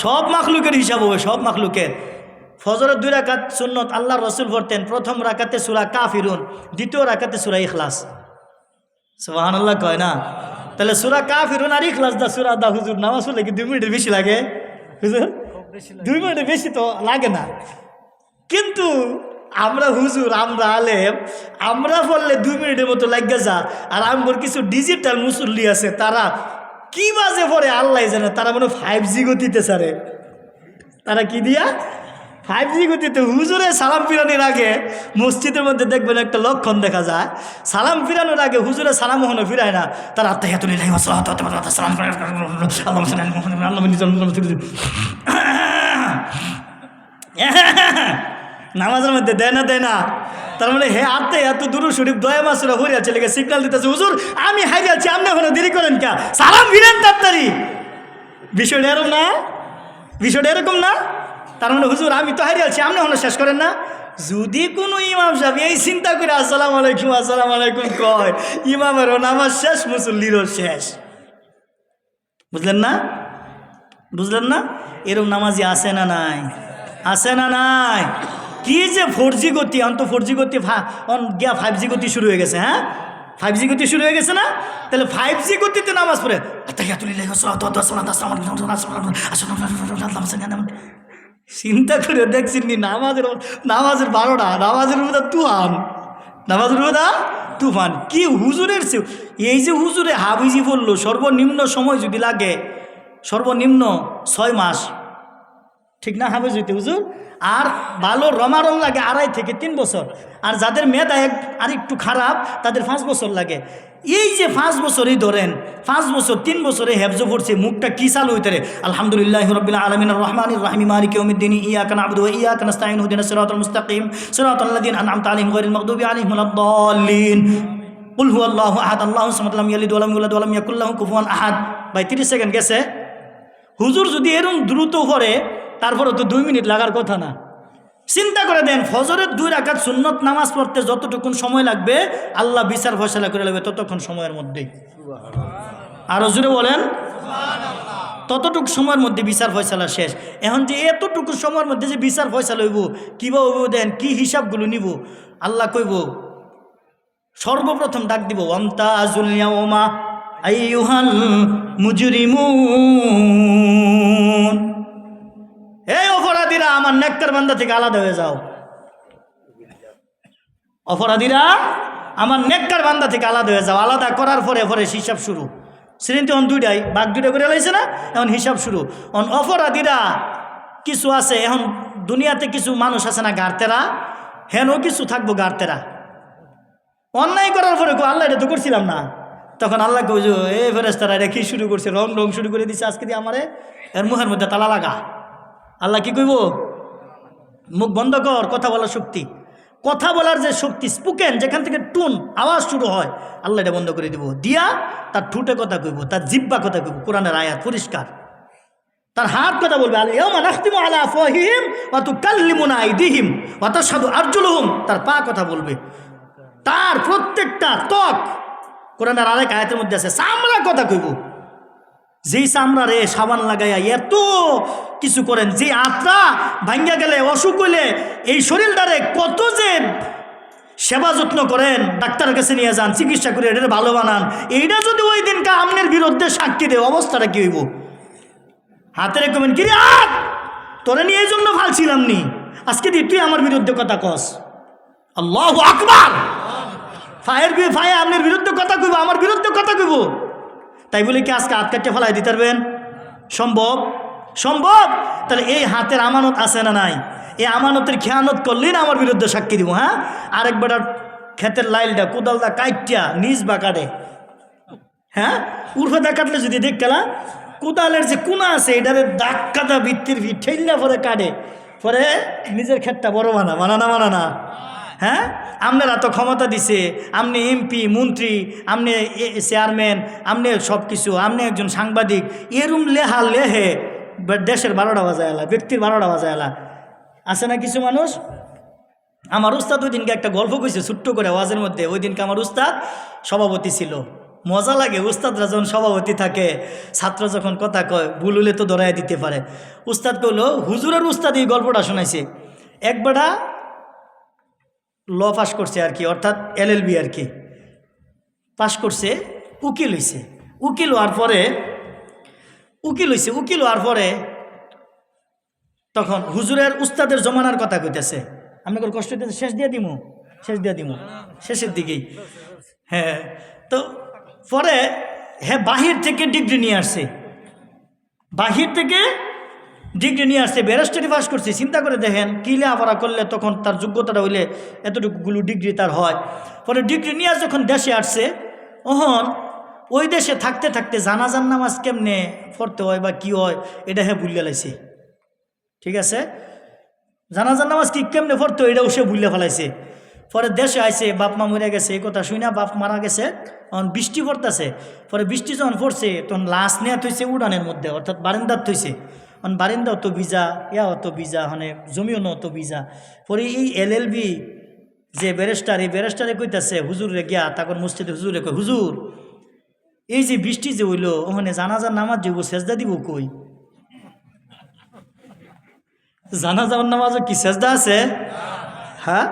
সব মাখলুকের হিসাব হবে, সব মাখলুকের। ফজরের 2 রাকাত সুন্নত আল্লাহ রসুল পড়তেন, প্রথম রাকাতে সূরা কাফিরুন, দ্বিতীয় রাকাতে সূরা ইখলাস। সুবহানাল্লাহ কয় না? তাহলে সূরা কাফিরুন আর ইখলাস দা সূরা দা হুজুর নামাজ পড়লে কি 2 মিনিটের বেশি লাগে? হুজুর 2 মিনিটের বেশি তো লাগে না, কিন্তু আমরা হুজুর আমরা আলেম আমরা পড়লে 2 মিনিটের মতো লাগে যা। আর আমার কিছু ডিজিটাল মুসল্লি আছে তারা কি বাজে পড়ে আল্লাহ জানে, তারা মনে 5G গতিতে সারে, তারা কি দিয়া 5G গতিতে। হুজুরে সালাম ফিরানোর আগে মসজিদের মধ্যে দেখবেন একটা লক্ষণ দেখা যায়, সালাম ফিরানোর আগে হুজুরে সালাম ওখানে ফিরায় না, তার নামাজের মধ্যে দেয় না তার মানে হে আতে এত দুরু শরীফ দয়া মাসুরা হরিয়া চলে গেছে, সিগন্যাল দিতেছে হুজুর আমি হারিয়াছি, আপনি এখন দেরি করেন কে, সালাম ফিরেন তাড়াতাড়ি। বিষয়টা এরকম না? বিষয়টা এরকম না? তার মানে হুজুর আমি তো হারিয়াছি, আপনি এখন শেষ করেন না। যদি কোনো ইমাম সাহেব এই চিন্তা করে আসসালামু আলাইকুম কয়, ইমামেরও নামাজ শেষ, মুসল্লিরও শেষ। বুঝলেন না? বুঝলেন না? এরকম নামাজি আছে না নাই? আছে না নাই? কি যে 4G গতি, অন্ত 4G গতি গিয়া 5G গতি শুরু হয়ে গেছে। হ্যাঁ 5G গতি শুরু হয়ে গেছে না? তাহলে 5G গতিতে নামাজ পড়ে চিন্তা করে দেখছেন নি নামাজের 12টা, নামাজের মধ্যে তুফান, নামাজের মধ্যে তুফান। কি হুজুরের এই যে হুজুরে হাবিজি বললো সর্বনিম্ন সময় যদি লাগে সর্বনিম্ন 6 মাস, ঠিক না হাফেজ হইতে হুজুর? আর ভালো রমারম লাগে 2.5 থেকে 3 বছর। আর যাদের মেধা আর একটু খারাপ তাদের 5 বছর লাগে। এই যে 5 বছরই ধরেন, 5 বছর 3 বছরে হেফজ পড়ছে, মুখটা কি চালু হইতে রে, আলহামদুলিল্লাহি রাব্বিল আলামিন আর রহমানির রহিম মালিকি ইয়াউমিদ্দিন ইয়্যাকা না'বুদু ওয়া ইয়্যাকা নাস্তাঈন ইহদিনাস সিরাতাল মুস্তাকিম সিরাতাল লাযিনা আন'আমতা আলাইহিম গায়রিল মাগদুবি আলাইহিম ওয়ালাদ-দাল্লিন কুল হুয়াল্লাহু আহাদ আল্লাহু সামাদ লাম ইয়ালিদ ওয়া লাম ইউলাদ ওয়া লাম ইয়াকুল লাহু কুফুয়ান আহাদ। ভাই 30 সেকেন্ড গেছে। হুজুর যদি এরকম দ্রুত পড়ে তারপরে তো 2 মিনিট লাগার কথা না। চিন্তা করে দেন, ফজরের 2 রাকাত সুন্নত নামাজ পড়তে যতটুকুন সময় লাগবে আল্লাহ বিচার ফয়সালা করে নেবে ততক্ষণ সময়ের মধ্যেই। আরো জোরে বলেন ততটুকু সময়ের মধ্যে বিচার ফয়সালা শেষ। এখন যে এতটুকু সময়ের মধ্যে যে বিচার ফয়সালা হইব, কিভাবে হইব দেন, কি হিসাবগুলো নিব, আল্লাহ কইব সর্বপ্রথম ডাক দিব ওয়ামতাজুল ইয়াওমা আইয়ুহাল মুজরিমুন, এই অপরাধীরা আমার নেককার বান্দা থেকে আলাদা হয়ে যাও। অপরাধীরা আমার নেককার বান্দা থেকে আলাদা হয়ে যাও। আলাদা করার পরে হিসাব শুরু। শ্রেণীতে এখন 2টাই বাঘ 2টা করে লাইছে না, এখন হিসাব শুরু। অপরাধীরা কিছু আছে, এখন দুনিয়াতে কিছু মানুষ আছে না গার্তেরা, হেনও কিছু থাকবো গার্তেরা। অন্যায় করার পরে আল্লাহ এটা তো করছিলাম না, তখন আল্লাহ কই যে এ ফেরেশতারা এটা কি শুরু করছে, রং শুরু করে দিছে আজকে দিয়ে আমারে, এর মুখের মধ্যে তালা লাগা। আল্লাহ কি কইব, মুখ বন্ধ কর, কথা বলার শক্তি, কথা বলার যে শক্তি স্পোকেন, যেখান থেকে টুন আওয়াজ শুরু হয়, আল্লাহ এটা বন্ধ করে দিব। দিয়া তার ঠুটে কথা কইব, তার জিব্বা কথা কইব, কোরআনের আয়াত পরিষ্কার। তার হাত কথা বলবে আল ইয়াউমা নাখতিমু আলা আফওয়াহিহিম ওয়া তুকাল্লিমুনা আইদিহিম ওয়া তাশহাদু আরজুলুহুম, তার পা কথা বলবে, তার প্রত্যেকটা ত্বক, কোরআনের আরেক আয়াতের মধ্যে আছে চামড়া কথা কইব। যেই চামড়া রে সাবান লাগাইয়া এত কিছু করেন, যে আত্রা ভাঙ্গা গেলে অসুখ হইলে এই শরীরটারে কত যে সেবা যত্ন করেন, ডাক্তারের কাছে নিয়ে যান, চিকিৎসা করে এটা ভালো বানান, এইটা যদি ওই দিনকা আমনের বিরুদ্ধে সাক্ষী দেয় অবস্থাটা কি হইব? হাতে রেখবেন কি রে হাত, তোরে নিয়ে এই জন্য ফালছিলাম নি, আজকে দিয়ে তুই আমার বিরুদ্ধে কথা কস। আল্লাহু আকবার। ফায়ে আপনার বিরুদ্ধে কথা কইব, আমার বিরুদ্ধে কথা কইব, তাই বলে কি আজকে হাত কাটতে ফেলাই দিতে পারবেন? সম্ভব? সম্ভব? তাহলে এই হাতের আমানত আছে না নাই? এই আমানতের খেয়ানত করলেই না আমার বিরুদ্ধে সাক্ষী দিব। হ্যাঁ, আরেকবার ক্ষেতের লাইলটা কোদালটা কাটটা নিজ বা কাটে, হ্যাঁ উর্ফেদা কাটলে যদি দেখ গেলা কোদালের যে কোনা আছে এটারে দাগ কাটা বৃত্তির ঠেললে পরে কাটে, পরে নিজের ক্ষেতটা বড় বানানা। হ্যাঁ, আপনারা তো ক্ষমতা দিছে, আপনি এমপি মন্ত্রী, আপনি চেয়ারম্যান, আপনি সব কিছু, আপনি একজন সাংবাদিক, এরম লেহে দেশের 12টা বাজায় এলা, ব্যক্তির 12টা বাজায় এলা। আছে না কিছু মানুষ? আমার উস্তাদ ওই দিনকে একটা গল্প কইছে ছোট্ট করে ওয়াজের মধ্যে। ওই দিনকে আমার উস্তাদ সভাপতি ছিল। মজা লাগে, উস্তাদরা যখন সভাপতি থাকে, ছাত্র যখন কথা কয় ভুল হলে তো ধরাই দিতে পারে। উস্তাদ কইল, হুজুরের উস্তাদ এই গল্পটা শোনাইছে। একবারটা ল পাস করছে আর কি, অর্থাৎ LLB আর কি পাস করছে, উকিল হইছে। উকিল হওয়ার পরে তখন হুজুরের উস্তাদের জমানার কথা কইতেছে। আমি কষ্ট দিতে শেষ দিয়ে দিমু শেষের দিকেই। হ্যাঁ, তো পরে হ্যাঁ বাহির থেকে ডিগ্রি নিয়ে আসছে, ব্যারিস্টারি পাস করছে। চিন্তা করে দেখেন কি লেখাপড়া করলে তখন তার যোগ্যতাটা হইলে এতটুকুগুলো ডিগ্রি তার হয়। পরে ডিগ্রি নিয়ে যখন দেশে আসছে, ওহন ওই দেশে থাকতে থাকতে জানাজার নামাজ কেমনে পড়তে হয় বা কি হয় এটা হ্যাঁ ভুলিয়া লাইছে। ঠিক আছে, জানাজার নামাজ কি কেমনে পড়তে হয় এটাও সে ভুলিয়া ফেলাইছে। পরে দেশে আইসে বাপ মা মরে গেছে এই কথা শুই না, বাপ মারা গেছে, তখন বৃষ্টি পড়তেছে। পরে বৃষ্টি যখন পড়ছে তখন লাশ নেওয়া থইছে উড়ানের মধ্যে, অর্থাৎ বারান্দার থইছে। কারণ বারান্দা অত ভিজা, অত ভিজা, মানে জমিও অত ভিজা। পরে এই LLB যে ব্যারিস্টার, এই ব্যারিস্টারে কইতাছে হুজুরে গিয়া, তারপর মসজিদে হুজুরে কই, হুজুর এই যে বৃষ্টি যে হইলো, ওখানে জানাজার নামাজ দিব, সেজদা দিব কই? জানাজার নামাজও কি সেজদা আছে? হ্যাঁ,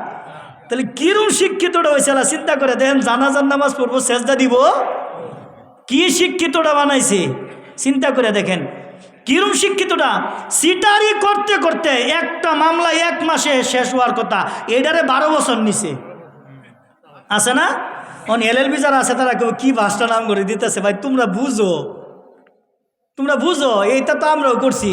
তাহলে কিরম শিক্ষিতটা হয়েছে আল্লাহ চিন্তা করে দেখেন, জানাজার নামাজ পড়বো, সেজদা দিব, কি শিক্ষিতটা বানাইছে চিন্তা করে দেখেন। কিরম শিক্ষিতটা, সিটারি করতে করতে একটা মামলা 1 মাসে শেষ হওয়ার কথা, এটারে 12 বছর নিছে। আছে না? LLB যারা আছে তারা কেউ কি ভাষটা নাম করে দিতেছে, ভাই তোমরা বুঝো, তোমরা বুঝো, এইটা তো আমরাও করছি।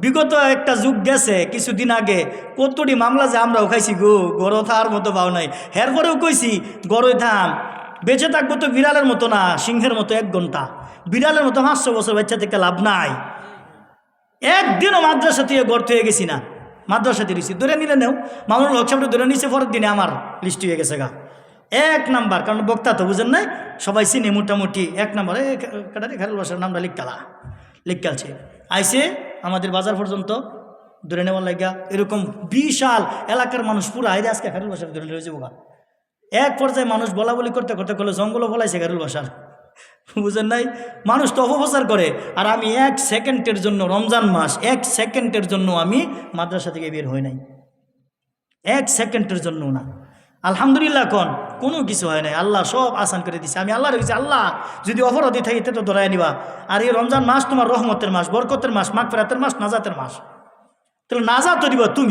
বিগত একটা যুগ গেছে কিছুদিন আগে, কতটি মামলা যে আমরাও খাইছি গো, গড় থার মতো পাও নাই। এরপরেও কইছি গড়ই থাম, বেঁচে থাকবো তো বিড়ালের মতো না, সিংহের মতো 1 ঘন্টা, বিড়ালের মতো 500 বছর বাচ্চা থেকে লাভ নাই। একদিনও মাদ্রাসা থেকে গড় হয়ে গেছি না, মাদ্রাসাতে দিয়েছি, ধরে নিলে নেও, মামুনুল হক সাহেব ধরে নিচ্ছে, পরের দিনে আমার লিস্ট হয়ে গেছে গা 1 নাম্বার। কারণ বক্তা তো বুঝেন নাই, সবাই চিনে মোটামুটি 1 নাম্বার। কাটারি খারুল বাসার নামটা লিখকালছে আইসে আমাদের বাজার পর্যন্ত ধরে নেওয়ার লাগা, এরকম বিশাল এলাকার মানুষ পুরো আইরে আজকে খারুল বাসার ধরে নিয়ে যাবো গা। এক পর্যায়ে মানুষ বলা বলি করতে করতে করলে জঙ্গলও বলাইছে খারুল বাসার, বুঝেন নাই? মানুষ তো অপপ্রচার করে। আর আমি 1 সেকেন্ডের জন্য, রমজান মাস 1 সেকেন্ডের জন্য আমি মাদ্রাসা থেকে বের হই নাই, 1 সেকেন্ডের জন্য না। আলহামদুলিল্লাহ, কোনো কিছু হয় নাই, আল্লাহ সব আসান করে দিছে। আমি আল্লাহর কাছে, আল্লাহ যদি অপরাধী থাকি তো ধরাই নিবা, আর এই রমজান মাস তোমার রহমতের মাস, বরকতের মাস, মাগফিরাতের মাস, নাজাতের মাস, তাহলে নাজাত দিবা তুমি।